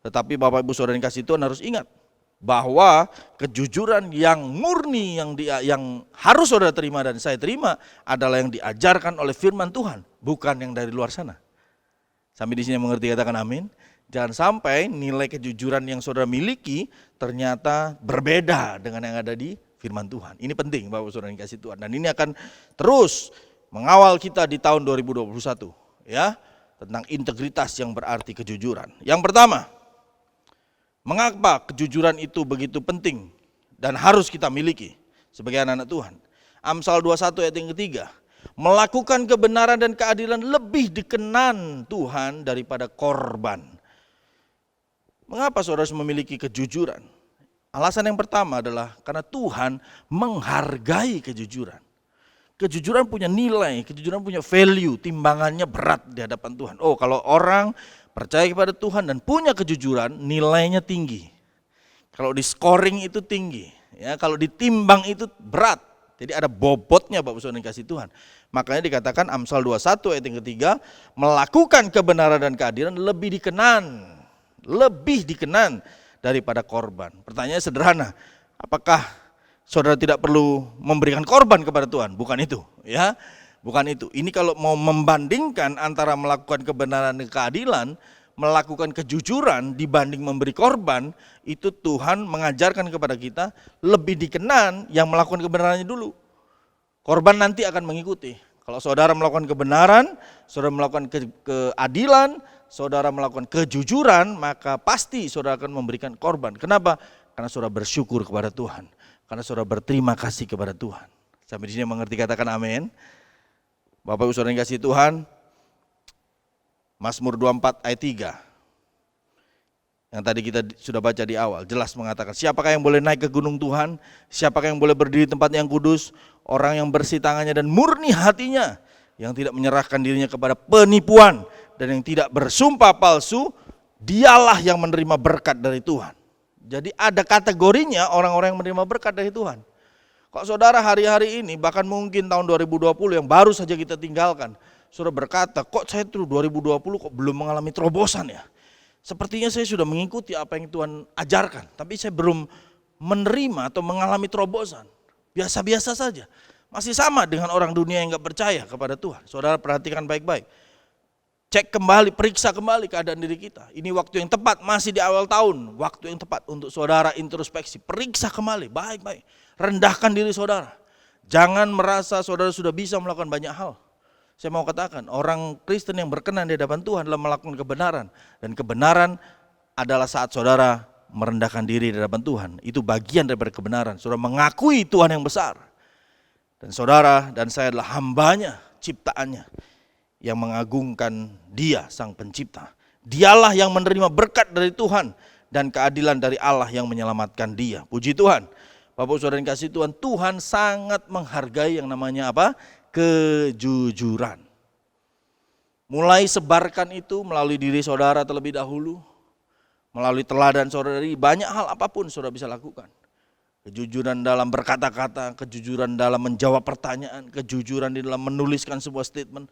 Tetapi Bapak Ibu Saudara yang kasih Tuhan harus ingat bahwa kejujuran yang murni yang harus saudara terima dan saya terima adalah yang diajarkan oleh firman Tuhan, bukan yang dari luar sana. Sampai di sini mengerti, katakan amin. Jangan sampai nilai kejujuran yang saudara miliki ternyata berbeda dengan yang ada di firman Tuhan. Ini penting Bapak Saudara yang kasih Tuhan, dan ini akan terus mengawal kita di tahun 2021 ya, tentang integritas yang berarti kejujuran. Yang pertama, mengapa kejujuran itu begitu penting dan harus kita miliki sebagai anak-anak Tuhan? Amsal 21 ayat yang ketiga, melakukan kebenaran dan keadilan lebih dikenan Tuhan daripada korban. Mengapa saudara harus memiliki kejujuran? Alasan yang pertama adalah karena Tuhan menghargai kejujuran. Kejujuran punya nilai, kejujuran punya value, timbangannya berat di hadapan Tuhan. Oh, kalau orang percaya kepada Tuhan dan punya kejujuran, nilainya tinggi. Kalau di scoring itu tinggi, ya, kalau ditimbang itu berat. Jadi ada bobotnya Bapak Saudara yang kasih Tuhan. Makanya dikatakan Amsal 21 ayat yang ketiga, melakukan kebenaran dan keadilan lebih dikenan daripada korban. Pertanyaannya sederhana, apakah saudara tidak perlu memberikan korban kepada Tuhan? Bukan itu, ya. Bukan itu. Ini kalau mau membandingkan antara melakukan kebenaran dan keadilan, melakukan kejujuran dibanding memberi korban, itu Tuhan mengajarkan kepada kita lebih dikenan yang melakukan kebenarannya dulu. Korban nanti akan mengikuti. Kalau saudara melakukan kebenaran, saudara melakukan keadilan, saudara melakukan kejujuran, maka pasti saudara akan memberikan korban. Kenapa? Karena saudara bersyukur kepada Tuhan. Karena saudara berterima kasih kepada Tuhan. Sampai di sini mengerti, katakan amin. Bapak Ibu Saudara yang kasih Tuhan, Mazmur 24 ayat 3 yang tadi kita sudah baca di awal, jelas mengatakan, siapakah yang boleh naik ke gunung Tuhan, siapakah yang boleh berdiri di tempat yang kudus, orang yang bersih tangannya dan murni hatinya, yang tidak menyerahkan dirinya kepada penipuan dan yang tidak bersumpah palsu, dialah yang menerima berkat dari Tuhan. Jadi ada kategorinya orang-orang yang menerima berkat dari Tuhan. Kok saudara hari-hari ini, bahkan mungkin tahun 2020 yang baru saja kita tinggalkan, saudara berkata, kok saya tuh 2020 kok belum mengalami terobosan ya? Sepertinya saya sudah mengikuti apa yang Tuhan ajarkan, tapi saya belum menerima atau mengalami terobosan. Biasa-biasa saja. Masih sama dengan orang dunia yang gak percaya kepada Tuhan. Saudara perhatikan baik-baik. Cek kembali, periksa kembali keadaan diri kita. Ini waktu yang tepat, masih di awal tahun. Waktu yang tepat untuk saudara introspeksi. Periksa kembali, baik-baik. Rendahkan diri saudara. Jangan merasa saudara sudah bisa melakukan banyak hal. Saya mau katakan, orang Kristen yang berkenan di hadapan Tuhan adalah melakukan kebenaran. Dan kebenaran adalah saat saudara merendahkan diri di hadapan Tuhan. Itu bagian daripada kebenaran. Saudara mengakui Tuhan yang besar. Dan saudara dan saya adalah hambanya, ciptaannya, yang mengagungkan Dia, Sang Pencipta. Dialah yang menerima berkat dari Tuhan dan keadilan dari Allah yang menyelamatkan dia. Puji Tuhan. Bapak Saudara yang kasih Tuhan, Tuhan sangat menghargai yang namanya apa? Kejujuran. Mulai sebarkan itu melalui diri saudara terlebih dahulu, melalui teladan saudari, banyak hal apapun saudara bisa lakukan. Kejujuran dalam berkata-kata, kejujuran dalam menjawab pertanyaan, kejujuran di dalam menuliskan sebuah statement,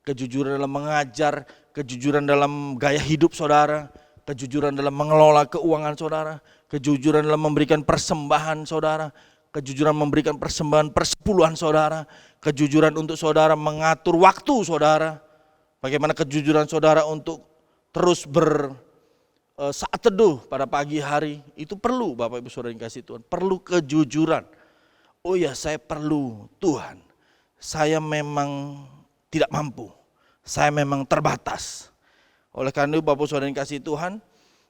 kejujuran dalam mengajar, kejujuran dalam gaya hidup saudara, kejujuran dalam mengelola keuangan saudara, kejujuran dalam memberikan persembahan saudara, kejujuran memberikan persembahan persepuluhan saudara, kejujuran untuk saudara mengatur waktu saudara, bagaimana kejujuran saudara untuk terus saat teduh pada pagi hari, itu perlu Bapak Ibu Saudara yang kasih Tuhan, perlu kejujuran. Oh ya, saya perlu Tuhan, saya memang tidak mampu, saya memang terbatas. Oleh karena itu Bapak Saudara yang kasih Tuhan,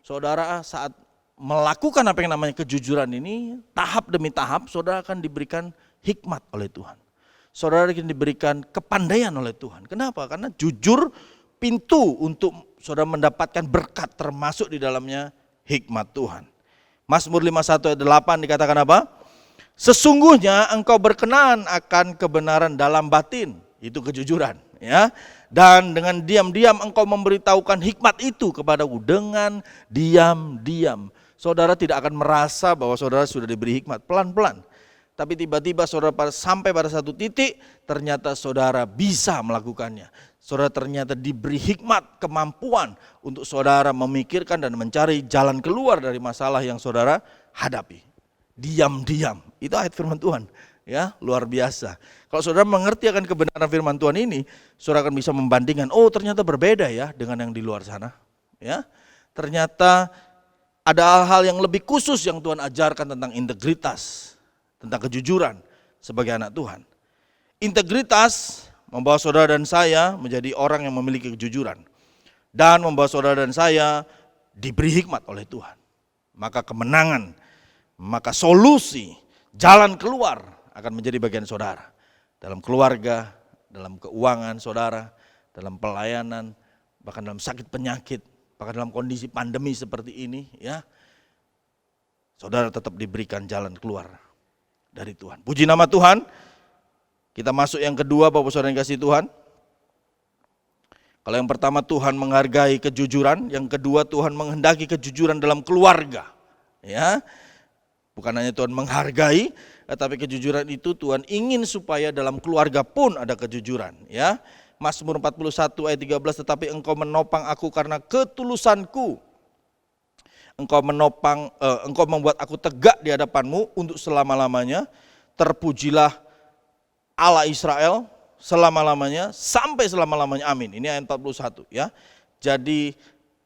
saudara saat melakukan apa yang namanya kejujuran ini, tahap demi tahap saudara akan diberikan hikmat oleh Tuhan. saudara akan diberikan kepandaian oleh Tuhan. Kenapa? Karena jujur pintu untuk saudara mendapatkan berkat, termasuk di dalamnya hikmat Tuhan. Mazmur 51 ayat 8 dikatakan apa? Sesungguhnya engkau berkenan akan kebenaran dalam batin, itu kejujuran, ya. Dan dengan diam-diam engkau memberitahukan hikmat itu kepadaku dengan diam-diam. Saudara tidak akan merasa bahwa saudara sudah diberi hikmat, pelan-pelan. Tapi tiba-tiba saudara sampai pada satu titik, ternyata saudara bisa melakukannya. Saudara ternyata diberi hikmat, kemampuan untuk saudara memikirkan dan mencari jalan keluar dari masalah yang saudara hadapi. Diam-diam, itu ayat firman Tuhan. Ya, luar biasa. Kalau saudara mengerti akan kebenaran firman Tuhan ini, saudara akan bisa membandingkan, oh ternyata berbeda ya dengan yang di luar sana. Ya, ternyata ada hal-hal yang lebih khusus yang Tuhan ajarkan tentang integritas, tentang kejujuran sebagai anak Tuhan. Integritas membawa saudara dan saya menjadi orang yang memiliki kejujuran. Dan membawa saudara dan saya diberi hikmat oleh Tuhan. Maka kemenangan, maka solusi, jalan keluar akan menjadi bagian saudara. Dalam keluarga, dalam keuangan saudara, dalam pelayanan, bahkan dalam sakit penyakit, bahkan dalam kondisi pandemi seperti ini, ya, saudara tetap diberikan jalan keluar dari Tuhan. Puji nama Tuhan. Kita masuk yang kedua, Bapak Saudara yang kasih Tuhan. Kalau yang pertama Tuhan menghargai kejujuran, yang kedua Tuhan menghendaki kejujuran dalam keluarga. Ya, bukan hanya Tuhan menghargai, tetapi kejujuran itu Tuhan ingin supaya dalam keluarga pun ada kejujuran. Ya, Mazmur 41 ayat 13, tetapi engkau menopang aku karena ketulusanku. Engkau membuat aku tegak di hadapanmu untuk selama-lamanya. Terpujilah Allah Israel selama-lamanya sampai selama-lamanya, amin. Ini ayat 41 ya. Jadi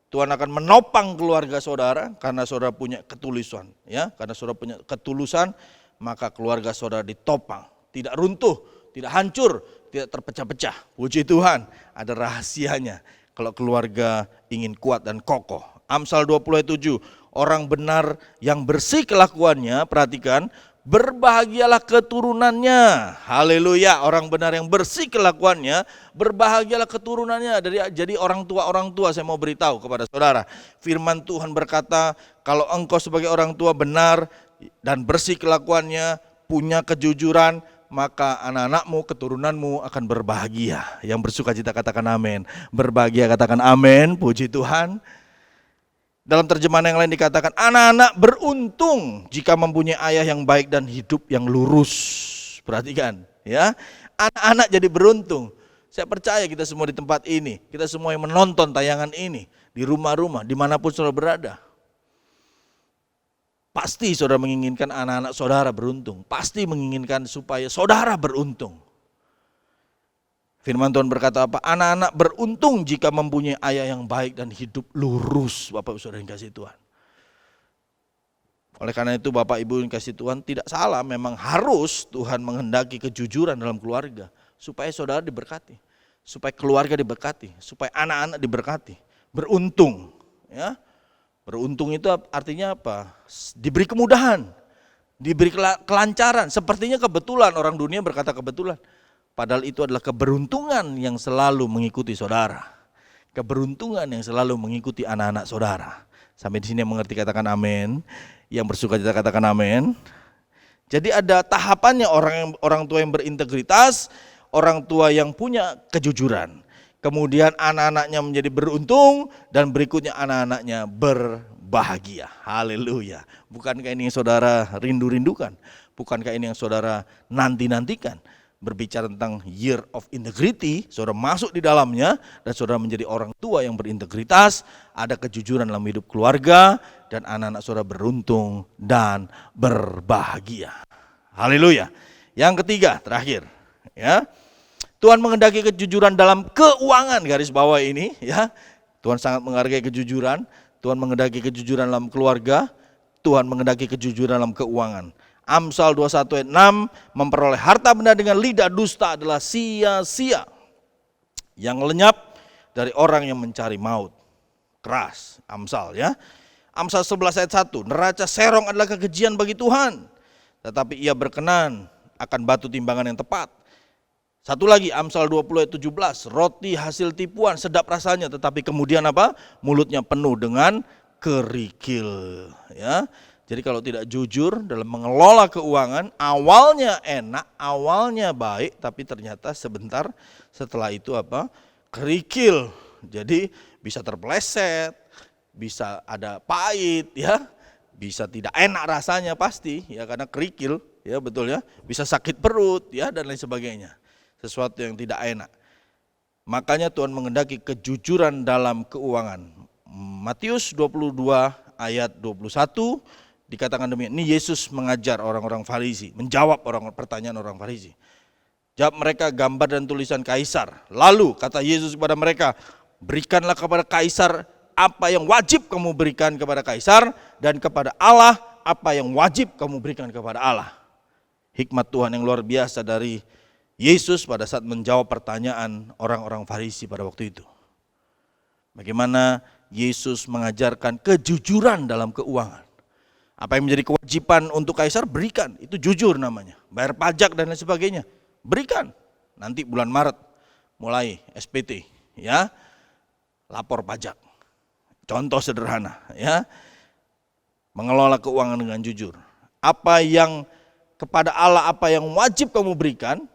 Tuhan akan menopang keluarga saudara karena saudara punya ketulusan, ya. Karena saudara punya ketulusan, maka keluarga saudara ditopang, tidak runtuh, tidak hancur, tidak terpecah-pecah. Puji Tuhan, ada rahasianya kalau keluarga ingin kuat dan kokoh. Amsal 20 ayat 7, orang benar yang bersih kelakuannya, perhatikan, berbahagialah keturunannya. Haleluya, orang benar yang bersih kelakuannya, berbahagialah keturunannya. Jadi orang tua saya mau beritahu kepada saudara. Firman Tuhan berkata, kalau engkau sebagai orang tua benar dan bersih kelakuannya, punya kejujuran, maka anak-anakmu, keturunanmu akan berbahagia. Yang bersuka cita katakan amin. Berbahagia katakan amin, puji Tuhan. Dalam terjemahan yang lain dikatakan, anak-anak beruntung jika mempunyai ayah yang baik dan hidup yang lurus. Perhatikan ya, anak-anak jadi beruntung. Saya percaya kita semua di tempat ini, kita semua yang menonton tayangan ini, di rumah-rumah, dimanapun saudara berada, pasti saudara menginginkan anak-anak saudara beruntung. Pasti menginginkan supaya saudara beruntung. Firman Tuhan berkata apa? Anak-anak beruntung jika mempunyai ayah yang baik dan hidup lurus. Bapak Ibu Saudara yang kasih Tuhan. Oleh karena itu Bapak Ibu yang kasih Tuhan, tidak salah, memang harus Tuhan menghendaki kejujuran dalam keluarga. Supaya saudara diberkati. Supaya keluarga diberkati. Supaya anak-anak diberkati. Beruntung. Ya. Beruntung itu artinya apa? Diberi kemudahan. Diberi kelancaran. Sepertinya kebetulan, orang dunia berkata kebetulan. Padahal itu adalah keberuntungan yang selalu mengikuti saudara. Keberuntungan yang selalu mengikuti anak-anak saudara. Sampai di sini yang mengerti katakan amin. Yang bersuka cita katakan amin. Jadi ada tahapannya orang tua yang berintegritas, orang tua yang punya kejujuran. Kemudian anak-anaknya menjadi beruntung dan berikutnya anak-anaknya berbahagia. Haleluya. Bukankah ini yang saudara rindu-rindukan? Bukankah ini yang saudara nanti-nantikan? Berbicara tentang year of integrity, saudara masuk di dalamnya dan saudara menjadi orang tua yang berintegritas, ada kejujuran dalam hidup keluarga dan anak-anak saudara beruntung dan berbahagia. Haleluya. Yang ketiga, terakhir, ya. Tuhan menghendaki kejujuran dalam keuangan, garis bawah ini, ya. Tuhan sangat menghargai kejujuran, Tuhan menghendaki kejujuran dalam keluarga, Tuhan menghendaki kejujuran dalam keuangan. Amsal 21 ayat 6, memperoleh harta benda dengan lidah dusta adalah sia-sia. Yang lenyap dari orang yang mencari maut. Keras, Amsal ya. Amsal 11 ayat 1, neraca serong adalah kekejian bagi Tuhan. Tetapi ia berkenan akan batu timbangan yang tepat. Satu lagi Amsal 20 ayat 17, roti hasil tipuan sedap rasanya tetapi kemudian apa? Mulutnya penuh dengan kerikil, ya. Jadi kalau tidak jujur dalam mengelola keuangan, awalnya enak, awalnya baik, tapi ternyata sebentar setelah itu apa? Kerikil. Jadi bisa terpeleset, bisa ada pahit, ya. Bisa tidak enak rasanya pasti, ya, karena kerikil, ya, betul ya. Bisa sakit perut, ya, dan lain sebagainya. Sesuatu yang tidak enak. Makanya Tuhan menghendaki kejujuran dalam keuangan. Matius 22 ayat 21 dikatakan demikian. Ini Yesus mengajar orang-orang Farisi, menjawab pertanyaan orang Farisi. Jawab mereka, gambar dan tulisan kaisar. Lalu kata Yesus kepada mereka, berikanlah kepada kaisar apa yang wajib kamu berikan kepada kaisar, dan kepada Allah apa yang wajib kamu berikan kepada Allah. Hikmat Tuhan yang luar biasa dari Yesus pada saat menjawab pertanyaan orang-orang Farisi pada waktu itu. Bagaimana Yesus mengajarkan kejujuran dalam keuangan. Apa yang menjadi kewajiban untuk kaisar, berikan. Itu jujur namanya. Bayar pajak dan lain sebagainya, berikan. Nanti bulan Maret mulai SPT, ya, lapor pajak. Contoh sederhana, ya. Mengelola keuangan dengan jujur. Apa yang kepada Allah, apa yang wajib kamu berikan,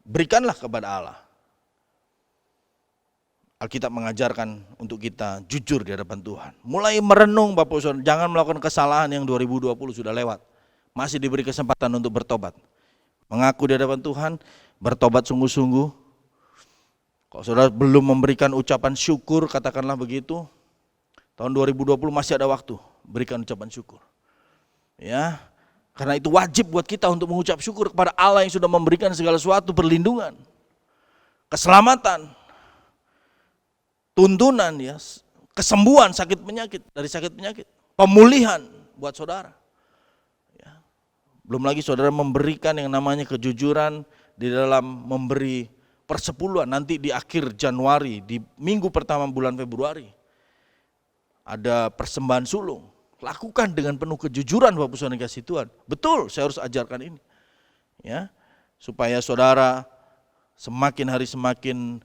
berikanlah kepada Allah. Alkitab mengajarkan untuk kita jujur di hadapan Tuhan. Mulai merenung Bapak Saudara, jangan melakukan kesalahan yang 2020 sudah lewat. Masih diberi kesempatan untuk bertobat. Mengaku di hadapan Tuhan, bertobat sungguh-sungguh. Kalau saudara belum memberikan ucapan syukur, katakanlah begitu. Tahun 2020 masih ada waktu, berikan ucapan syukur. Ya, karena itu wajib buat kita untuk mengucap syukur kepada Allah yang sudah memberikan segala sesuatu, perlindungan, keselamatan, tuntunan, ya, kesembuhan dari sakit penyakit, pemulihan buat saudara. Ya. Belum lagi saudara memberikan yang namanya kejujuran di dalam memberi persepuluhan. Nanti di akhir Januari, di minggu pertama bulan Februari, ada persembahan sulung. Lakukan dengan penuh kejujuran Bapak Saudara kasih Tuhan. Betul, saya harus ajarkan ini. Ya, supaya saudara semakin hari semakin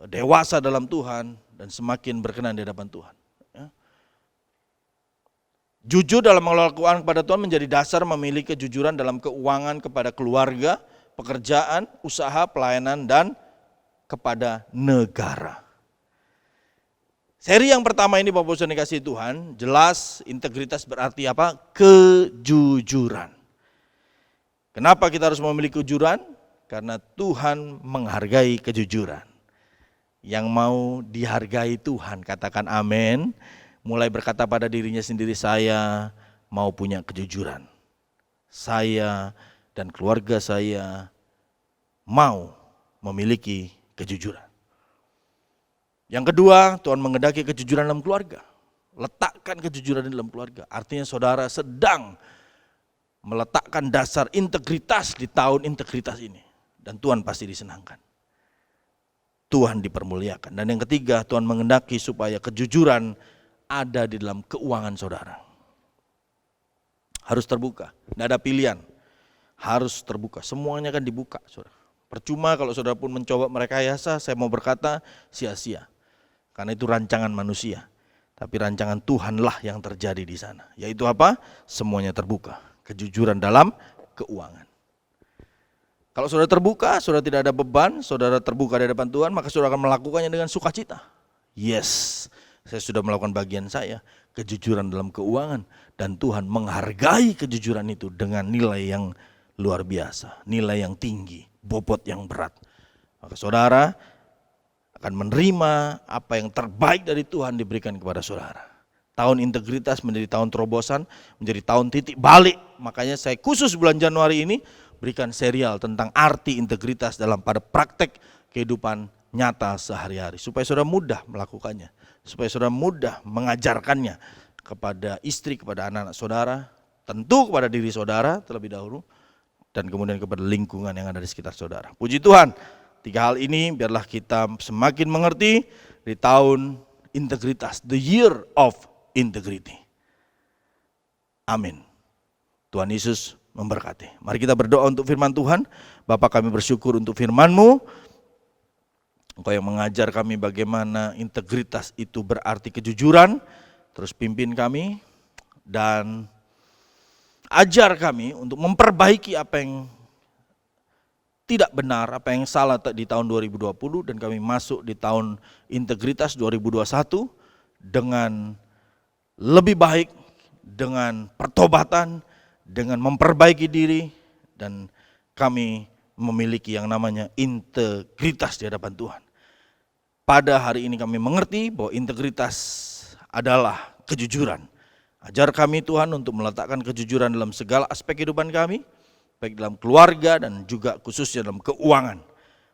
dewasa dalam Tuhan dan semakin berkenan di hadapan Tuhan. Ya. Jujur dalam mengelola keuangan kepada Tuhan menjadi dasar memiliki kejujuran dalam keuangan kepada keluarga, pekerjaan, usaha, pelayanan, dan kepada negara. Seri yang pertama ini Bapak Saudara kasih Tuhan, jelas integritas berarti apa? Kejujuran. Kenapa kita harus memiliki kejujuran? Karena Tuhan menghargai kejujuran. Yang mau dihargai Tuhan, katakan amin. Mulai berkata pada dirinya sendiri, saya mau punya kejujuran. Saya dan keluarga saya mau memiliki kejujuran. Yang kedua, Tuhan menghendaki kejujuran dalam keluarga. Letakkan kejujuran dalam keluarga. Artinya saudara sedang meletakkan dasar integritas di tahun integritas ini. Dan Tuhan pasti disenangkan. Tuhan dipermuliakan. Dan yang ketiga, Tuhan menghendaki supaya kejujuran ada di dalam keuangan saudara. Harus terbuka. Tidak ada pilihan. Harus terbuka. Semuanya kan dibuka, saudara. Percuma kalau saudara pun mencoba merekayasa, saya mau berkata sia-sia. Karena itu rancangan manusia. Tapi rancangan Tuhanlah yang terjadi di sana. Yaitu apa? Semuanya terbuka. Kejujuran dalam keuangan. Kalau saudara terbuka, saudara tidak ada beban, saudara terbuka di hadapan Tuhan, maka saudara akan melakukannya dengan sukacita. Yes, saya sudah melakukan bagian saya. Kejujuran dalam keuangan. Dan Tuhan menghargai kejujuran itu dengan nilai yang luar biasa. Nilai yang tinggi, bobot yang berat. Maka saudara akan menerima apa yang terbaik dari Tuhan diberikan kepada saudara. Tahun integritas menjadi tahun terobosan, menjadi tahun titik balik. Makanya saya khusus bulan Januari ini berikan serial tentang arti integritas pada praktek kehidupan nyata sehari-hari. Supaya saudara mudah melakukannya. Supaya saudara mudah mengajarkannya kepada istri, kepada anak-anak saudara. Tentu kepada diri saudara terlebih dahulu. Dan kemudian kepada lingkungan yang ada di sekitar saudara. Puji Tuhan. 3 hal ini biarlah kita semakin mengerti di tahun integritas, the year of integrity. Amin. Tuhan Yesus memberkati. Mari kita berdoa untuk firman Tuhan. Bapa, kami bersyukur untuk firman-Mu. Engkau yang mengajar kami bagaimana integritas itu berarti kejujuran. Terus pimpin kami dan ajar kami untuk memperbaiki apa yang tidak benar, apa yang salah di tahun 2020, dan kami masuk di tahun integritas 2021 dengan lebih baik, dengan pertobatan, dengan memperbaiki diri, dan kami memiliki yang namanya integritas di hadapan Tuhan. Pada hari ini kami mengerti bahwa integritas adalah kejujuran. Ajar kami Tuhan untuk meletakkan kejujuran dalam segala aspek kehidupan kami, baik dalam keluarga dan juga khususnya dalam keuangan.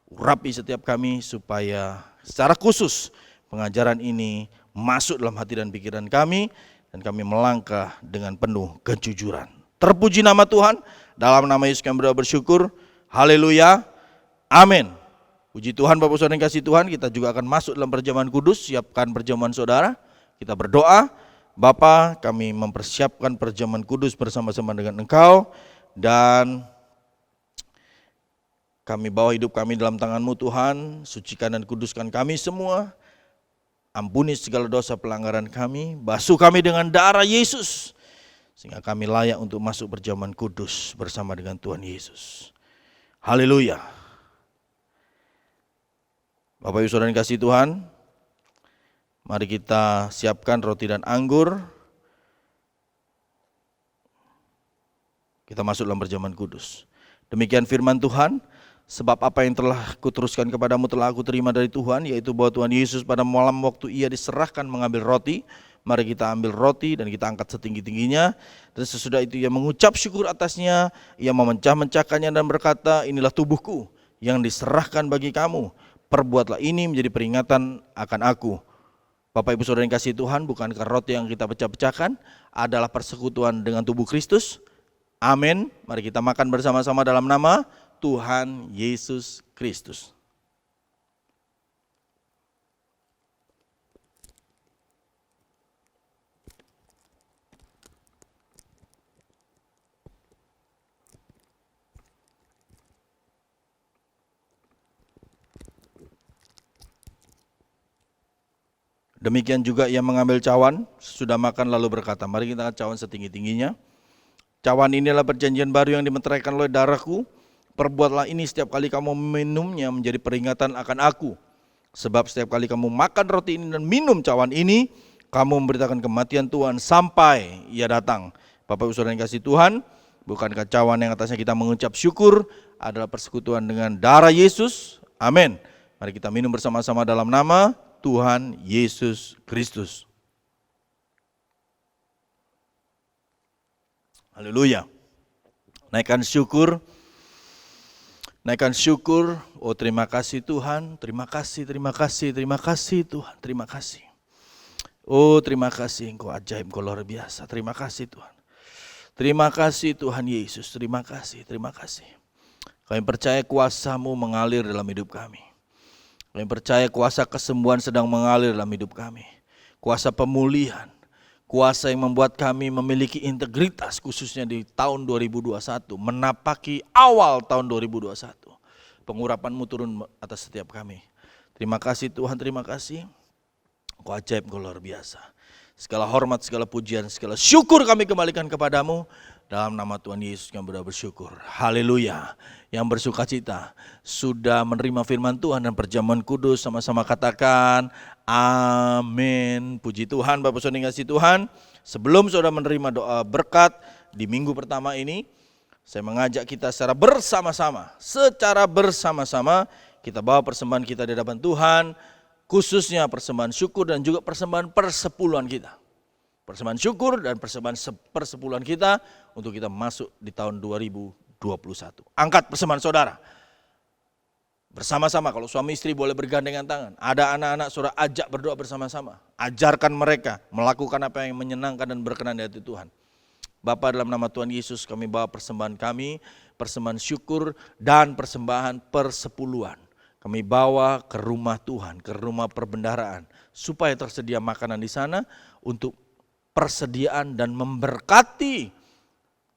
Urapi setiap kami supaya secara khusus pengajaran ini masuk dalam hati dan pikiran kami, dan kami melangkah dengan penuh kejujuran. Terpuji nama Tuhan, dalam nama Yesus kami berdoa bersyukur. Haleluya, amin. Puji Tuhan, Bapak Saudara yang kasih Tuhan, kita juga akan masuk dalam perjamuan kudus. Siapkan perjamuan saudara, kita berdoa. Bapa, kami mempersiapkan perjamuan kudus bersama-sama dengan Engkau, dan kami bawa hidup kami dalam tangan-Mu Tuhan. Sucikan dan kuduskan kami semua. Ampuni segala dosa pelanggaran kami, basuh kami dengan darah Yesus, sehingga kami layak untuk masuk perjamuan kudus bersama dengan Tuhan Yesus. Haleluya. Bapak Ibu Saudara yang kasih Tuhan, mari kita siapkan roti dan anggur. Kita masuk dalam perjamuan kudus. Demikian firman Tuhan. Sebab apa yang telah kuteruskan kepadamu telah aku terima dari Tuhan, yaitu bahwa Tuhan Yesus pada malam waktu ia diserahkan mengambil roti. Mari kita ambil roti dan kita angkat setinggi-tingginya. Dan sesudah itu ia mengucap syukur atasnya, ia memecah-mecahkannya dan berkata, inilah tubuhku yang diserahkan bagi kamu. Perbuatlah ini menjadi peringatan akan aku. Bapak Ibu Saudara yang kasih Tuhan, bukankah roti yang kita pecah-pecahkan adalah persekutuan dengan tubuh Kristus? Amin. Mari kita makan bersama-sama dalam nama Tuhan Yesus Kristus. Demikian juga ia mengambil cawan, sesudah makan lalu berkata, mari kita angkat cawan setinggi-tingginya. Cawan ini adalah perjanjian baru yang dimeteraikan oleh darahku. Perbuatlah ini setiap kali kamu minumnya menjadi peringatan akan aku. Sebab setiap kali kamu makan roti ini dan minum cawan ini, kamu memberitakan kematian Tuhan sampai ia datang. Bapak Ibu Saudara yang kasih Tuhan, bukankah cawan yang atasnya kita mengucap syukur adalah persekutuan dengan darah Yesus? Amin. Mari kita minum bersama-sama dalam nama Tuhan Yesus Kristus. Haleluya. Naikkan syukur. Naikkan syukur. Oh, terima kasih Tuhan. Terima kasih, terima kasih, terima kasih Tuhan. Terima kasih. Oh, terima kasih, Engkau ajaib, Engkau luar biasa. Terima kasih Tuhan. Terima kasih Tuhan Yesus. Terima kasih, terima kasih. Kami percaya kuasa-Mu mengalir dalam hidup kami. Kami percaya kuasa kesembuhan sedang mengalir dalam hidup kami. Kuasa pemulihan. Kuasa yang membuat kami memiliki integritas khususnya di tahun 2021. Menapaki awal tahun 2021. Pengurapan-Mu turun atas setiap kami. Terima kasih Tuhan, terima kasih. Engkau ajaib, Engkau luar biasa. Segala hormat, segala pujian, segala syukur kami kembalikan kepadamu. Dalam nama Tuhan Yesus kami bersyukur. Haleluya. Yang bersuka cita sudah menerima firman Tuhan dan perjamuan kudus, sama-sama katakan amin. Puji Tuhan. Bapak Saudara yang kasih Tuhan, sebelum saudara menerima doa berkat di minggu pertama ini, saya mengajak kita secara bersama-sama kita bawa persembahan kita di hadapan Tuhan, khususnya persembahan syukur dan juga persembahan persepuluhan kita. Persembahan syukur dan persembahan persepuluhan kita untuk kita masuk di tahun 2021. Angkat persembahan saudara. Bersama-sama, kalau suami istri boleh bergandengan tangan. Ada anak-anak saudara, ajak berdoa bersama-sama. Ajarkan mereka melakukan apa yang menyenangkan dan berkenan di hati Tuhan. Bapa, dalam nama Tuhan Yesus kami bawa persembahan kami, persembahan syukur dan persembahan persepuluhan. Kami bawa ke rumah Tuhan, ke rumah perbendaharaan, supaya tersedia makanan di sana untuk persediaan dan memberkati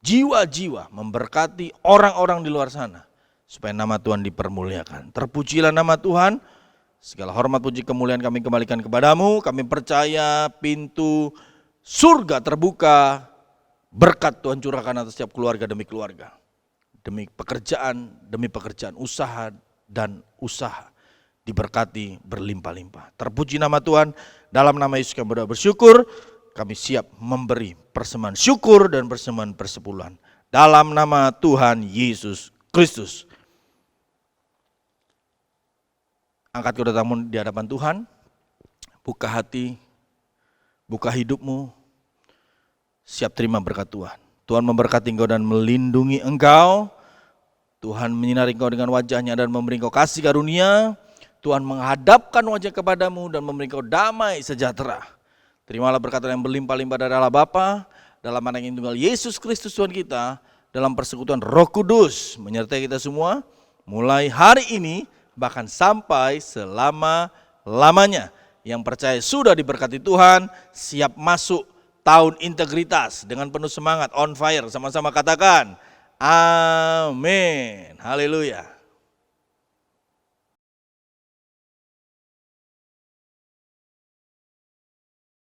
jiwa-jiwa, memberkati orang-orang di luar sana, supaya nama Tuhan dipermuliakan. Terpujilah nama Tuhan, segala hormat puji kemuliaan kami kembalikan kepadamu. Kami percaya pintu surga terbuka, berkat Tuhan curahkan atas setiap keluarga demi keluarga, demi pekerjaan, usaha dan usaha diberkati berlimpah-limpah. Terpuji nama Tuhan, dalam nama Yesus kami berdoa bersyukur. Kami siap memberi persembahan syukur dan persembahan persepuluhan dalam nama Tuhan Yesus Kristus. Angkat kedua tanganmu di hadapan Tuhan, buka hati, buka hidupmu, siap terima berkat Tuhan. Tuhan memberkati engkau dan melindungi engkau. Tuhan menyinari engkau dengan wajahnya dan memberi engkau kasih karunia. Tuhan menghadapkan wajah kepadamu dan memberi engkau damai sejahtera. Terimalah berkat yang berlimpah-limpah dari Allah Bapa, dalam anak yang tunggal Yesus Kristus Tuhan kita, dalam persekutuan Roh Kudus menyertai kita semua, mulai hari ini bahkan sampai selama-lamanya. Yang percaya sudah diberkati Tuhan, siap masuk tahun integritas dengan penuh semangat, on fire. Sama-sama katakan, amin. Haleluya.